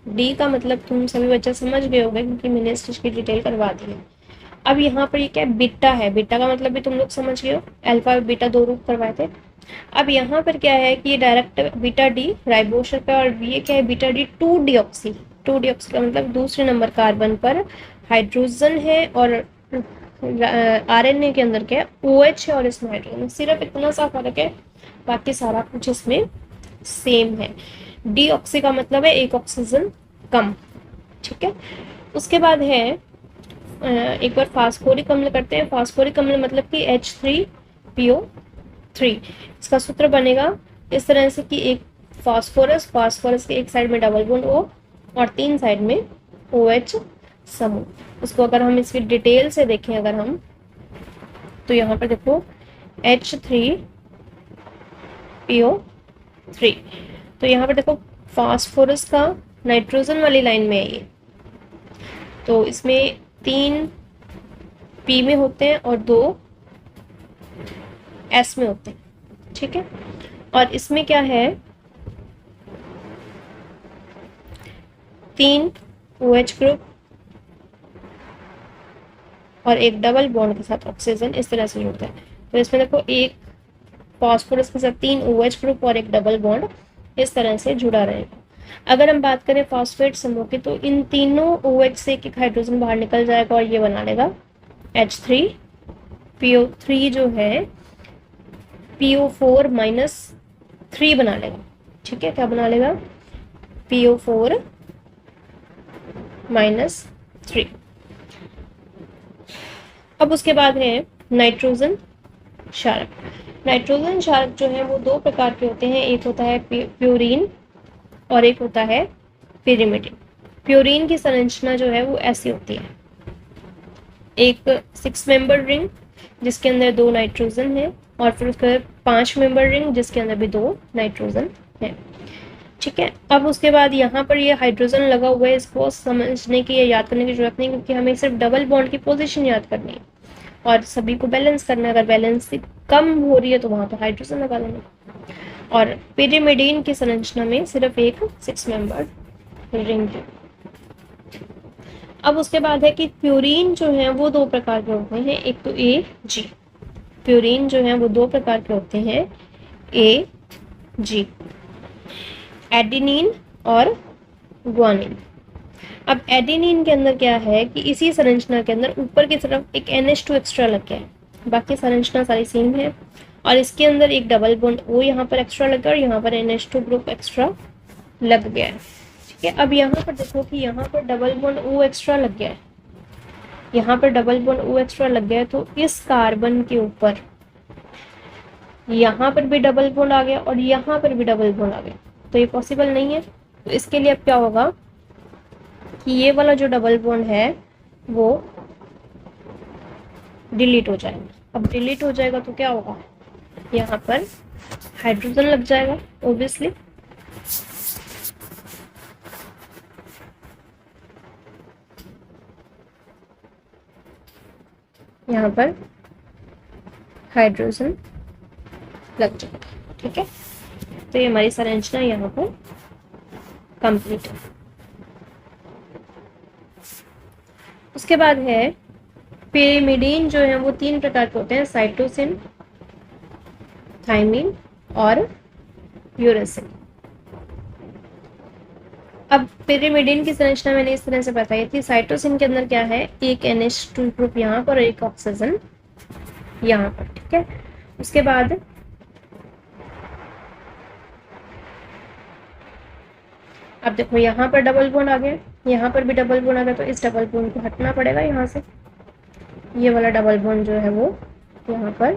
डी का मतलब तुम सभी बच्चे समझ गए होंगे क्योंकि मैंने इस चीज की डिटेल करवा दी है। अब यहाँ पर ये क्या है? बीटा है। बीटा का मतलब भी तुम लोग समझ गए हो, अल्फा और बीटा 2 रूप करवाए थे। अब यहाँ पर क्या है कि ये डायरेक्ट बीटा डी राइबोस शर्करा, और ये क्या है? बीटा डी 2 डीऑक्सी का मतलब दूसरे नंबर कार्बन पर हाइड्रोजन है, और आरएनए के अंदर क्या है? OH है और इसमें हाइड्रोजन। सिर्फ इतना सा फर्क है, बाकी सारा कुछ इसमें सेम है। डीऑक्सी का मतलब है एक ऑक्सीजन कम। ठीक है, उसके बाद है एक बार फास्फोरिक अम्ल करते हैं। फास्फोरिक अम्ल मतलब कि H3PO3। इसका सूत्र बनेगा इस तरह से कि एक फास्फोरस के एक साइड में डबल बॉन्ड O और 3 साइड में OH समूह। उसको अगर हम इसकी डिटेल से देखें अगर हम, तो यहाँ पर देखो H3PO3, तो यहाँ पर देखो फास्फोरस का नाइट्रोजन वाली लाइन में है ये, तो इसमें 3 P में होते हैं और 2 S में होते हैं। ठीक है, और इसमें क्या है? 3 OH ग्रुप और एक डबल बॉन्ड के साथ ऑक्सीजन इस तरह से जुड़ता है। तो इसमें देखो एक फास्फोरस के साथ 3 OH ग्रुप और एक डबल बॉन्ड इस तरह से जुड़ा रहेगा। अगर हम बात करें फास्फेट समूह की, तो इन तीनों OH से एक हाइड्रोजन बाहर निकल जाएगा और ये बना लेगा H3PO3 जो है PO4-3 बना लेगा। ठीक है, क्या बना लेगा? PO4-3। अब उसके बाद है नाइट्रोजन क्षारक। नाइट्रोजन क्षारक जो है वो 2 प्रकार के होते हैं, एक होता है प्यूरीन और एक होता है पिरिमिडिन। प्यूरीन की संरचना जो है वो ऐसी होती है, एक 6 मेंबर रिंग जिसके अंदर 2 नाइट्रोजन है, और फिर उसके बाद 5 मेंबर रिंग जिसके अंदर भी 2 नाइट्रोजन है। ठीक है, अब उसके बाद यहाँ पर ये हाइड्रोजन लगा हुआ है, इसको समझने की या याद करने की जरूरत नहीं, क्योंकि हमें सिर्फ डबल बॉन्ड की पोजीशन याद करनी है। और सभी को बैलेंस करना है। अगर बैलेंस से कम हो रही है तो वहाँ पर हाइड्रोजन लगा देना। और पिरिमिडीन की संरचना में सिर्फ एक 6 मेंबर्ड रिंग है। अब उसके बाद है कि प्यूरीन जो है वो दो प्रकार के होते हैं, एक तो ए जी। प्यूरीन जो है वो दो प्रकार के होते हैं, ए जी, एडेनिन और ग्वानिन। अब एडेनिन के अंदर क्या है कि इसी संरचना के अंदर ऊपर की तरफ एक NH2 एक्स्ट्रा लग गया है, बाकी संरचना सारी सेम है। और इसके अंदर एक डबल बॉन्ड O यहाँ पर एक्स्ट्रा लग गया और यहाँ पर NH2 ग्रुप एक्स्ट्रा लग गया है। ठीक है, अब यहाँ पर देखो कि यहाँ पर डबल बॉन्ड O एक्स्ट्रा लग गया है, यहाँ पर डबल बॉन्ड O एक्स्ट्रा लग गया है, तो इस कार्बन के ऊपर यहाँ पर भी डबल बॉन्ड आ गया और यहाँ पर भी डबल बॉन्ड आ गया, तो ये पॉसिबल नहीं है। तो इसके लिए अब क्या होगा कि ये वाला जो डबल बॉन्ड है वो डिलीट हो जाएगा। अब डिलीट हो जाएगा तो क्या होगा, यहाँ पर हाइड्रोजन लग जाएगा ऑब्वियसली। यहाँ पर हाइड्रोजन लग जाएगा। ठीक है, तो ये हमारी संरचना यहाँ पर कंप्लीट है। उसके बाद है पिरिमिडीन जो है वो 3 प्रकार के होते हैं, साइटोसिन, थाइमिन और यूरेसिल। अब पिरिमिडीन की संरचना मैंने इस तरह से बताई थी। साइटोसिन के अंदर क्या है, एक NH2 ग्रुप यहाँ पर और एक ऑक्सीजन यहाँ पर। ठीक है, उसके बाद अब देखो यहाँ पर डबल बॉन्ड आ गया, यहाँ पर भी डबल बॉन्ड आ गया, तो इस डबल बॉन्ड को हटना पड़ेगा यहाँ से। ये वाला डबल बॉन्ड जो है वो यहाँ पर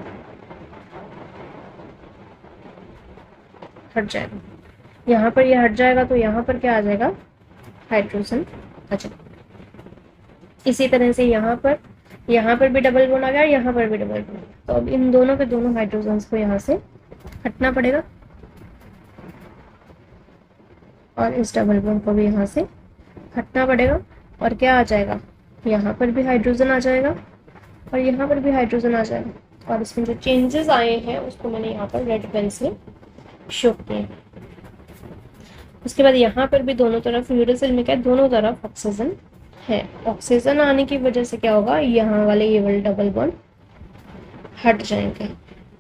हट जाएगा, यहाँ पर ये हट जाएगा, तो यहाँ पर क्या आ जाएगा, हाइड्रोजन आ जाएगा। इसी तरह से यहाँ पर भी डबल बॉन्ड आ गया, यहाँ पर भी डबल बॉन्ड। तो अब इन दोनों के दोनों हाइड्रोजन्स को यहाँ से हटना पड़ेगा और इस डबल बॉन्ड को भी यहाँ से हटना पड़ेगा, और क्या आ जाएगा, यहाँ पर भी हाइड्रोजन आ जाएगा और यहाँ पर भी हाइड्रोजन आ जाएगा। और इसमें जो चेंजेस आए हैं उसको मैंने यहाँ पर रेड पेन से शो किए। उसके बाद यहाँ पर भी दोनों तरफ यूरेसिल में क्या, दोनों तरफ ऑक्सीजन है। ऑक्सीजन आने की वजह से क्या होगा, यहाँ वाले ये वाले डबल बॉन्ड हट जाएंगे।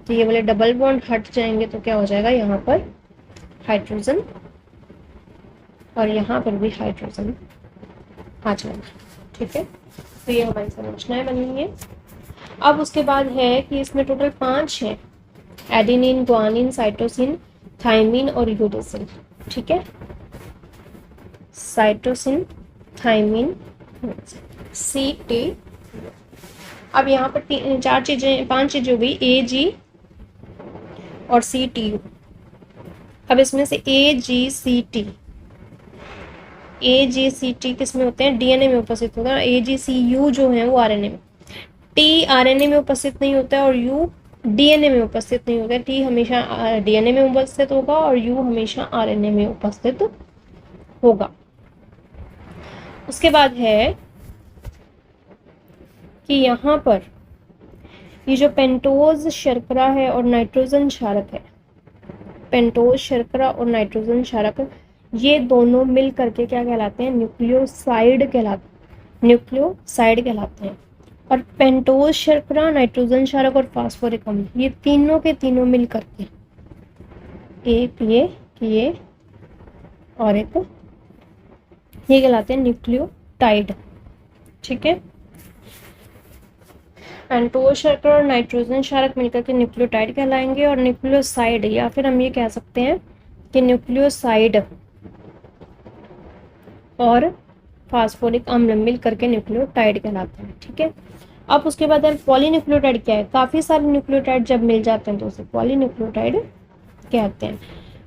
तो ये वाले डबल बॉन्ड हट जाएंगे तो क्या हो जाएगा, यहाँ पर हाइड्रोजन और यहाँ पर भी हाइड्रोजन आ जाएगा। ठीक है, तो ये हमारी संरचनाएं बनी हुई है। अब उसके बाद है कि इसमें टोटल 5 है, एडेनिन, ग्वानिन, साइटोसिन, थाइमिन और यूरेसिल। ठीक है, साइटोसिन, थाइमिन, CT। अब यहाँ पर 5 चीजें हो गई, AG और CTU। अब इसमें से AGCT किस में होते हैं, DNA में उपस्थित होता है। AGCU जो है वो RNA में। T RNA में उपस्थित नहीं होता है और U DNA में उपस्थित नहीं होता है। T हमेशा DNA में उपस्थित होगा और U हमेशा RNA में उपस्थित होगा। उसके बाद है कि यहाँ पर ये जो पेंटोज शर्करा है और नाइट्रोजन क्षारक है, पेंटोज शर्करा और नाइट्रोजन क्षारक, ये दोनों मिल करके क्या कहलाते हैं, न्यूक्लियोसाइड कहलाते हैं। और पेंटोज शर्करा, नाइट्रोजन क्षारक और फास्फोरिक अम्ल, ये तीनों के तीनों मिल करके एक ये और एक ये कहलाते हैं न्यूक्लियोटाइड। ठीक है, पेंटोज शर्करा और नाइट्रोजन क्षारक मिलकर के न्यूक्लियोटाइड कहलाएंगे। और न्यूक्लियोसाइड, या फिर हम ये कह सकते हैं कि न्यूक्लियोसाइड और फास्फोरिक अम्ल मिल करके न्यूक्लियोटाइड कहलाते हैं। ठीक है, अब उसके बाद पॉलीन्यूक्लियोटाइड क्या है, काफ़ी सारे न्यूक्लियोटाइड जब मिल जाते हैं तो उसे पॉलीन्यूक्लियोटाइड कहते हैं।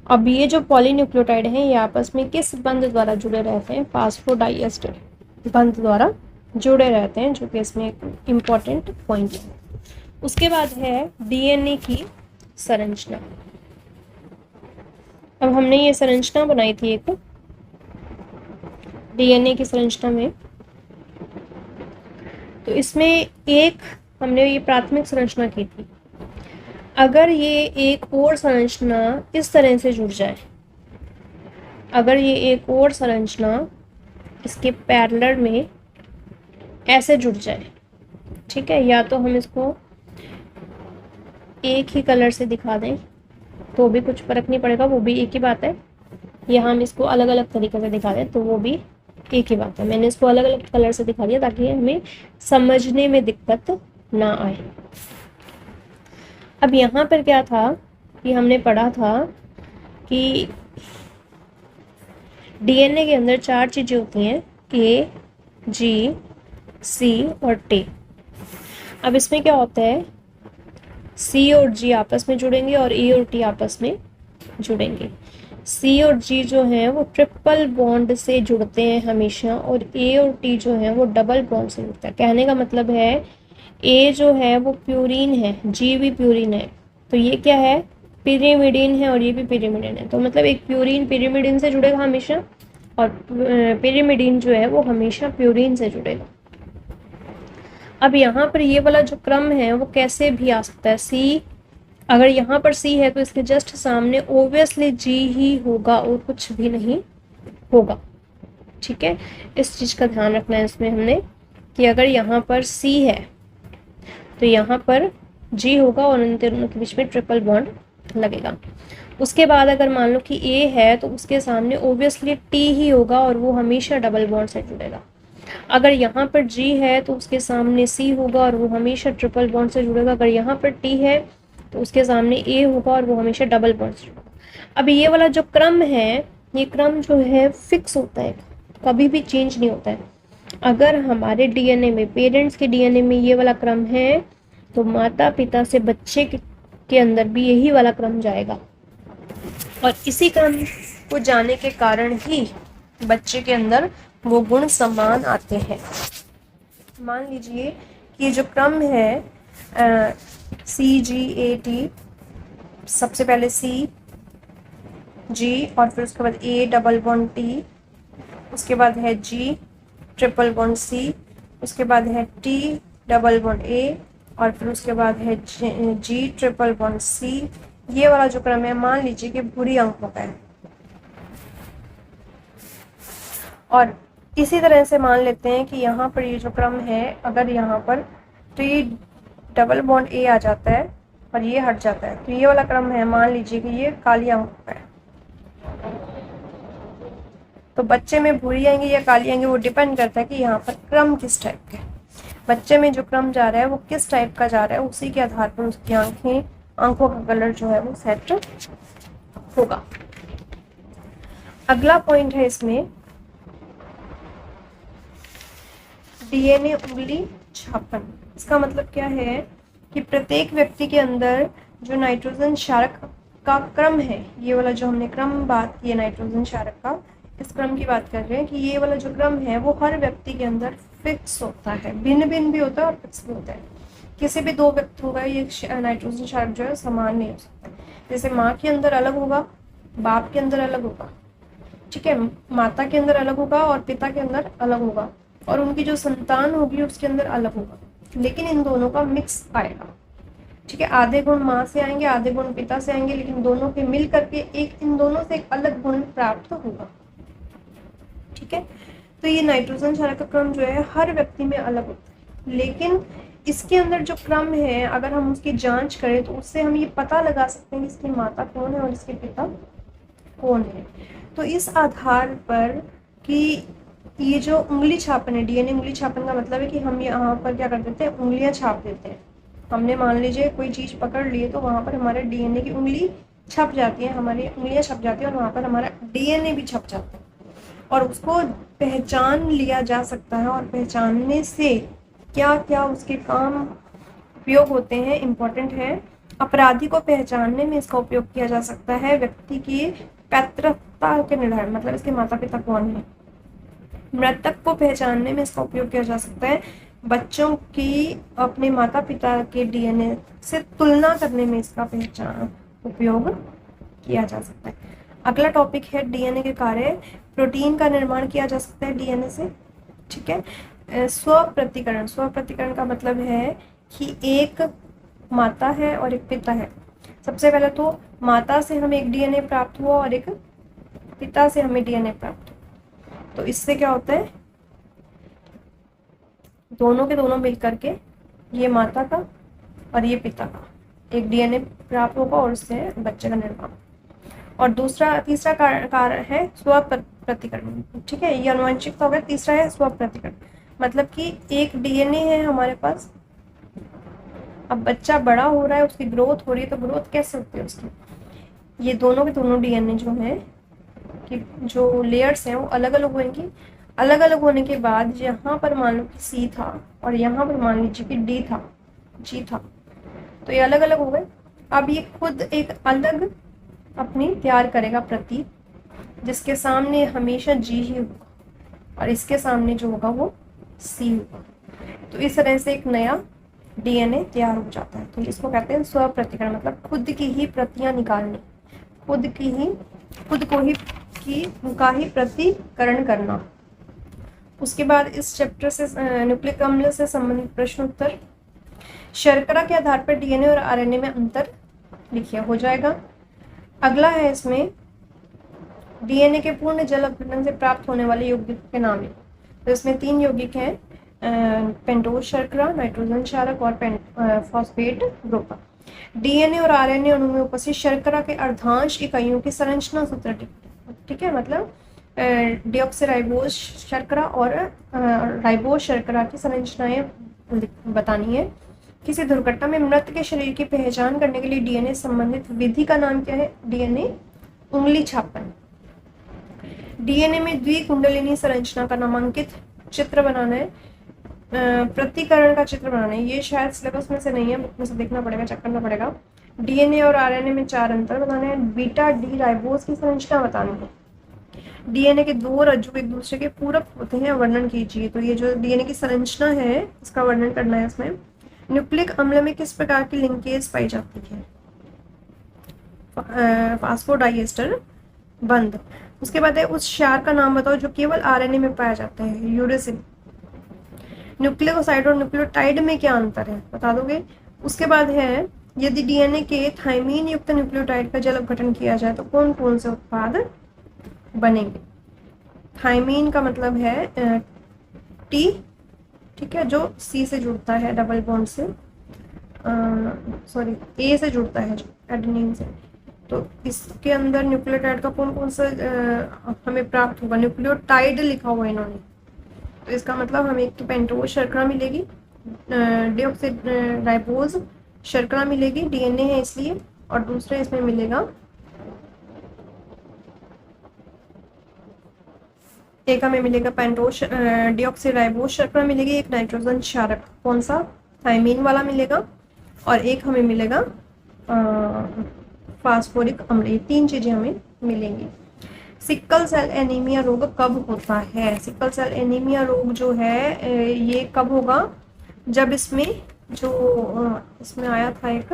अब ये जो पॉलीन्यूक्लियोटाइड हैं ये आपस में किस बंध द्वारा जुड़े रहते हैं, फास्फोडाइएस्टर बंध द्वारा जुड़े रहते हैं, जो कि इसमें एक इम्पॉर्टेंट पॉइंट है। उसके बाद है DNA की संरचना। अब हमने ये संरचना बनाई थी एक DNA की संरचना में, तो इसमें एक हमने ये प्राथमिक संरचना की थी। अगर ये एक और संरचना इस तरह से जुड़ जाए, अगर ये एक और संरचना इसके पैरेलल में ऐसे जुड़ जाए, ठीक है, या तो हम इसको एक ही कलर से दिखा दें तो भी कुछ फर्क नहीं पड़ेगा, वो भी एक ही बात है, या हम इसको अलग अलग तरीके से दिखा दें तो वो भी एक ही बात है। मैंने इसको अलग अलग कलर से दिखा दिया ताकि हमें समझने में दिक्कत ना आए। अब यहाँ पर क्या था कि हमने पढ़ा था कि डीएनए के अंदर 4 चीज़ें होती हैं, के, जी, सी और टी। अब इसमें क्या होता है, सी और जी आपस में जुड़ेंगे और ए और टी आपस में जुड़ेंगे। सी और जी जो हैं वो ट्रिपल बॉन्ड से जुड़ते हैं हमेशा, और ए और टी जो है वो डबल बॉन्ड से जुड़ता है। कहने का मतलब है ए जो है वो प्यूरिन है, जी भी प्यूरिन है, तो ये क्या है, पिरिमिडिन है, और ये भी पिरिमिडिन है। तो मतलब एक प्यूरिन पिरिमिडिन से जुड़ेगा हमेशा, और पिरिमिडिन जो है वो हमेशा प्यूरिन से जुड़ेगा। अब यहाँ पर ये वाला जो क्रम है वो कैसे भी आ सकता है। सी, अगर यहाँ पर सी है तो इसके जस्ट सामने ओब्वियसली जी ही होगा और कुछ भी नहीं होगा, ठीक है। इस चीज़ का ध्यान रखना है इसमें हमने कि अगर यहाँ पर सी है तो यहाँ पर जी होगा और इन दोनों के बीच में ट्रिपल बॉन्ड लगेगा। उसके बाद अगर मान लो कि ए है तो उसके सामने ओब्वियसली टी ही होगा और वो हमेशा डबल बॉन्ड से जुड़ेगा। अगर यहाँ पर जी है तो उसके सामने सी होगा और वो हमेशा ट्रिपल बॉन्ड से जुड़ेगा। अगर यहाँ पर टी है तो उसके सामने ए होगा और वो हमेशा डबल बॉन्ड से जुड़ेगा। अब ये वाला जो क्रम है, ये क्रम जो है फिक्स होता है, कभी भी चेंज नहीं होता है। अगर हमारे डीएनए में, पेरेंट्स के डीएनए में ये वाला क्रम है तो माता पिता से बच्चे के अंदर भी यही वाला क्रम जाएगा, और इसी क्रम को जाने के कारण ही बच्चे के अंदर वो गुण समान आते हैं। मान लीजिए कि जो क्रम है सी जी ए टी, सबसे पहले सी जी और फिर उसके बाद ए डबल बॉन्ड टी, उसके बाद है जी ट्रिपल बॉन्ड सी, उसके बाद है टी डबल बॉन्ड ए, और फिर उसके बाद है जी ट्रिपल बॉन्ड सी। ये वाला जो क्रम है मान लीजिए कि बुरी अंकों का है, और इसी तरह से मान लेते हैं कि यहाँ पर ये जो क्रम है, अगर यहाँ पर टी डबल बॉन्ड ए आ जाता है और ये हट जाता है तो ये वाला क्रम है, मान लीजिए कि ये काली अंकों का है। तो बच्चे में भूरी आएंगे या काली आएंगे वो डिपेंड करता है कि यहाँ पर क्रम किस टाइप का है। बच्चे में जो क्रम जा रहा है वो किस टाइप का जा रहा है, उसी के आधार पर उसकी आंखों का कलर जो है वो सेट होगा। अगला पॉइंट है इसमें डीएनए उंगली छापन। इसका मतलब क्या है कि प्रत्येक व्यक्ति के अंदर जो नाइट्रोजन क्षारक का क्रम है, ये वाला जो हमने क्रम बात की है नाइट्रोजन क्षारक का, इस क्रम की बात कर रहे हैं कि ये वाला जो क्रम है वो हर व्यक्ति के अंदर फिक्स होता है, भिन्न भिन्न भी होता है और फिक्स भी होता है। किसी भी दो व्यक्तियों का ये नाइट्रोजन क्षारक जो है समान नहीं हो सकता। जैसे माँ के अंदर अलग होगा, बाप के अंदर अलग होगा, ठीक है, माता के अंदर अलग होगा और पिता के अंदर अलग होगा, और उनकी जो संतान होगी उसके अंदर अलग होगा, लेकिन इन दोनों का मिक्स आएगा, ठीक है। आधे गुण माँ से आएंगे, आधे गुण पिता से आएंगे, लेकिन दोनों के मिल करके एक इन दोनों से एक अलग गुण प्राप्त होगा, ठीक है। तो ये नाइट्रोजन क्षारक का क्रम जो है हर व्यक्ति में अलग होता है, लेकिन इसके अंदर जो क्रम है अगर हम उसकी जांच करें तो उससे हम ये पता लगा सकते हैं कि इसकी माता कौन है और इसके पिता कौन है। तो इस आधार पर कि ये जो उंगली छापन है, डीएनए उंगली छापन का मतलब है कि हम यहाँ पर क्या कर देते हैं, उंगलियां छाप देते हैं। हमने मान लीजिए कोई चीज़ पकड़ ली है तो वहाँ पर हमारे डीएनए की उंगली छप जाती है, हमारी उंगलियां छप जाती है और वहाँ पर हमारा डीएनए भी छप जाता है, और उसको पहचान लिया जा सकता है। और पहचानने से क्या क्या उसके काम उपयोग होते हैं इम्पोर्टेंट है। अपराधी को पहचानने में इसका उपयोग किया जा सकता है। व्यक्ति की पैतृकता के निर्धारण, मतलब इसके माता पिता कौन है। मृतक को पहचानने में इसका उपयोग किया जा सकता है। बच्चों की अपने माता पिता के डीएनए से तुलना करने में इसका पहचान उपयोग किया जा सकता है। अगला टॉपिक है डीएनए के कार्य। प्रोटीन का निर्माण किया जा सकता है डीएनए से, ठीक है। स्व प्रतिकरण, स्व प्रतिकरण का मतलब है कि एक माता है और एक पिता है। सबसे पहले तो माता से हमें एक डीएनए प्राप्त हुआ और एक पिता से हमें डीएनए प्राप्त हुआ। तो इससे क्या होता है, दोनों के दोनों मिल करके ये माता का और ये पिता का एक डीएनए प्राप्त होगा और उससे बच्चे का निर्माण। और तीसरा कारण है स्वप्रतिकरण। ठीक है, ये आनुवंशिकता हो गया। तीसरा है स्वप्रतिकरण, मतलब कि एक डीएनए है हमारे पास, अब बच्चा बड़ा हो रहा है, उसकी ग्रोथ हो रही है, तो ग्रोथ कैसे होती है उसकी, ये दोनों के दोनों डीएनए जो हैं कि जो लेयर्स हैं वो अलग अलग होंगी। अलग अलग होने के बाद यहाँ पर मान लो कि सी था और यहाँ पर मान लीजिए कि डी था, जी था, तो ये अलग अलग हो गए। अब ये खुद एक अलग अपनी तैयार करेगा प्रतीक, जिसके सामने हमेशा जी ही होगा और इसके सामने जो होगा वो सी होगा। तो इस तरह से एक नया डीएनए तैयार हो जाता है। तो इसको कहते हैं स्वप्रतिकरण, मतलब खुद की ही प्रतियां निकालनी, खुद का ही प्रतिकरण करना। उसके बाद इस चैप्टर से न्यूक्लिक अम्ल से संबंधित प्रश्न उत्तर। शर्करा के आधार पर डीएनए और आरएनए में अंतर लिखिए, हो जाएगा। अगला है इसमें डीएनए के पूर्ण जल अपघटन से प्राप्त होने वाले यौगिक के नाम लिखो। तो इसमें 3 यौगिक हैं, पेंटोज शर्करा, नाइट्रोजन क्षारक और फॉस्फेट ग्रुप। डीएनए और आरएनए अणु में उपस्थित शर्करा के अर्धांश इकाइयों की संरचना सूत्र। ठीक है, मतलब डीऑक्सीराइबोज शर्करा और राइबोज शर्करा की संरचनाएं बतानी है। किसी दुर्घटना में मृत के शरीर की पहचान करने के लिए डीएनए संबंधित विधि का नाम क्या है? डीएनए उंगली छापन। डीएनए में द्विकुंडलिनी संरचना का नामांकित चित्र बनाना है, प्रतिकरण का चित्र बनाना है। ये शायद सिलेबस में से नहीं है, बुक में से देखना पड़ेगा, चेक करना पड़ेगा। डीएनए और आरएनए में 4 अंतर बताने हैं। बीटा डी राइबोज की संरचना बतानी है। डीएनए के 2 रज्जु एक दूसरे के पूरक होते हैं, वर्णन कीजिए। तो ये जो डीएनए की संरचना है इसका वर्णन करना है इसमें। न्यूक्लिक अम्ल में किस प्रकार की लिंकेज पाई जाती है? फास्फोडाइएस्टर बंध। उसके बाद है उस क्षार का नाम बताओ जो केवल आरएनए में पाया जाता है। यूरेसिल। न्यूक्लियोसाइड और न्यूक्लियोटाइड में क्या अंतर है, बता दोगे? उसके बाद है यदि डीएनए के थाइमीन युक्त न्यूक्लियोटाइड का जल अपघटन किया जाए तो कौन कौन से उत्पाद बनेंगे? थाइमीन का मतलब है टी, ठीक है, जो सी से जुड़ता है डबल बॉन्ड से, सॉरी ए से जुड़ता है जो एडेनिन से। तो इसके अंदर न्यूक्लियोटाइड का कौन कौन सा हमें प्राप्त होगा? न्यूक्लियोटाइड लिखा हुआ है इन्होंने, तो इसका मतलब हमें एक तो पेंटोज शर्करा मिलेगी, डीऑक्सीराइबोज शर्करा मिलेगी, डीएनए है इसलिए, और दूसरा इसमें मिलेगा एक हमें मिलेगा पेंटोज डीऑक्सीराइबोज शर्करा मिलेगी, एक नाइट्रोजन क्षारक कौन सा? थाइमीन वाला मिलेगा, और एक हमें मिलेगा फास्फोरिक अम्ल। ये 3 चीजें हमें मिलेंगी। सिकल सेल एनीमिया रोग कब होता है? सिकल सेल एनीमिया रोग जो है ये कब होगा? जब इसमें जो इसमें आया था एक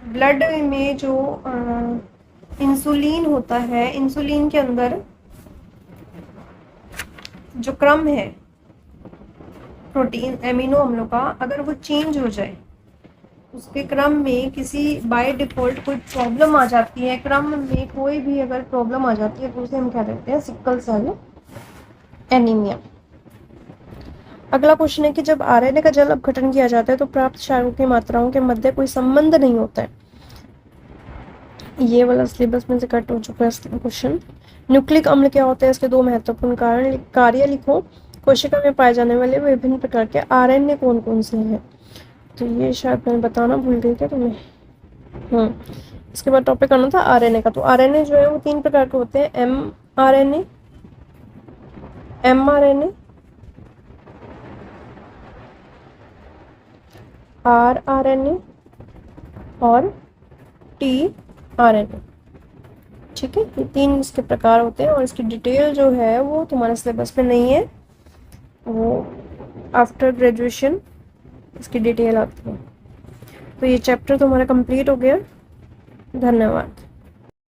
ब्लड में जो इंसुलिन होता है, इंसुलिन के अंदर जो क्रम है प्रोटीन एमिनो अम्लों का, अगर वो चेंज हो जाए, उसके क्रम में किसी बाय डिफॉल्ट कोई प्रॉब्लम आ जाती है, क्रम में कोई भी अगर प्रॉब्लम आ जाती है तो उसे हम क्या कहते हैं? Sickle cell anaemia. अगला क्वेश्चन है कि जब आरएनए का जल अपघटन किया जाता है तो प्राप्त क्षारों की मात्राओं के मध्य कोई संबंध नहीं होता है। ये वाला सिलेबस में से कट हो चुका है क्वेश्चन। न्यूक्लिक अम्ल क्या होता है? इसके 2 महत्वपूर्ण कार्य लिखो। कोशिका में पाए जाने वाले विभिन्न प्रकार के आरएनए कौन कौन से हैं? तो ये शायद मैं बताना भूल गई क्या तुम्हें? इसके बाद टॉपिक आना था आरएनए का। तो आरएनए जो है वो 3 प्रकार के होते हैं, एमआरएनए, एमआरएनए, आरआरएनए और टीआरएनए। ठीक है, ये 3 इसके प्रकार होते हैं और इसकी डिटेल जो है वो तुम्हारे सिलेबस में नहीं है, वो आफ्टर ग्रेजुएशन इसकी डिटेल आती है। तो ये चैप्टर तुम्हारा कंप्लीट हो गया। धन्यवाद।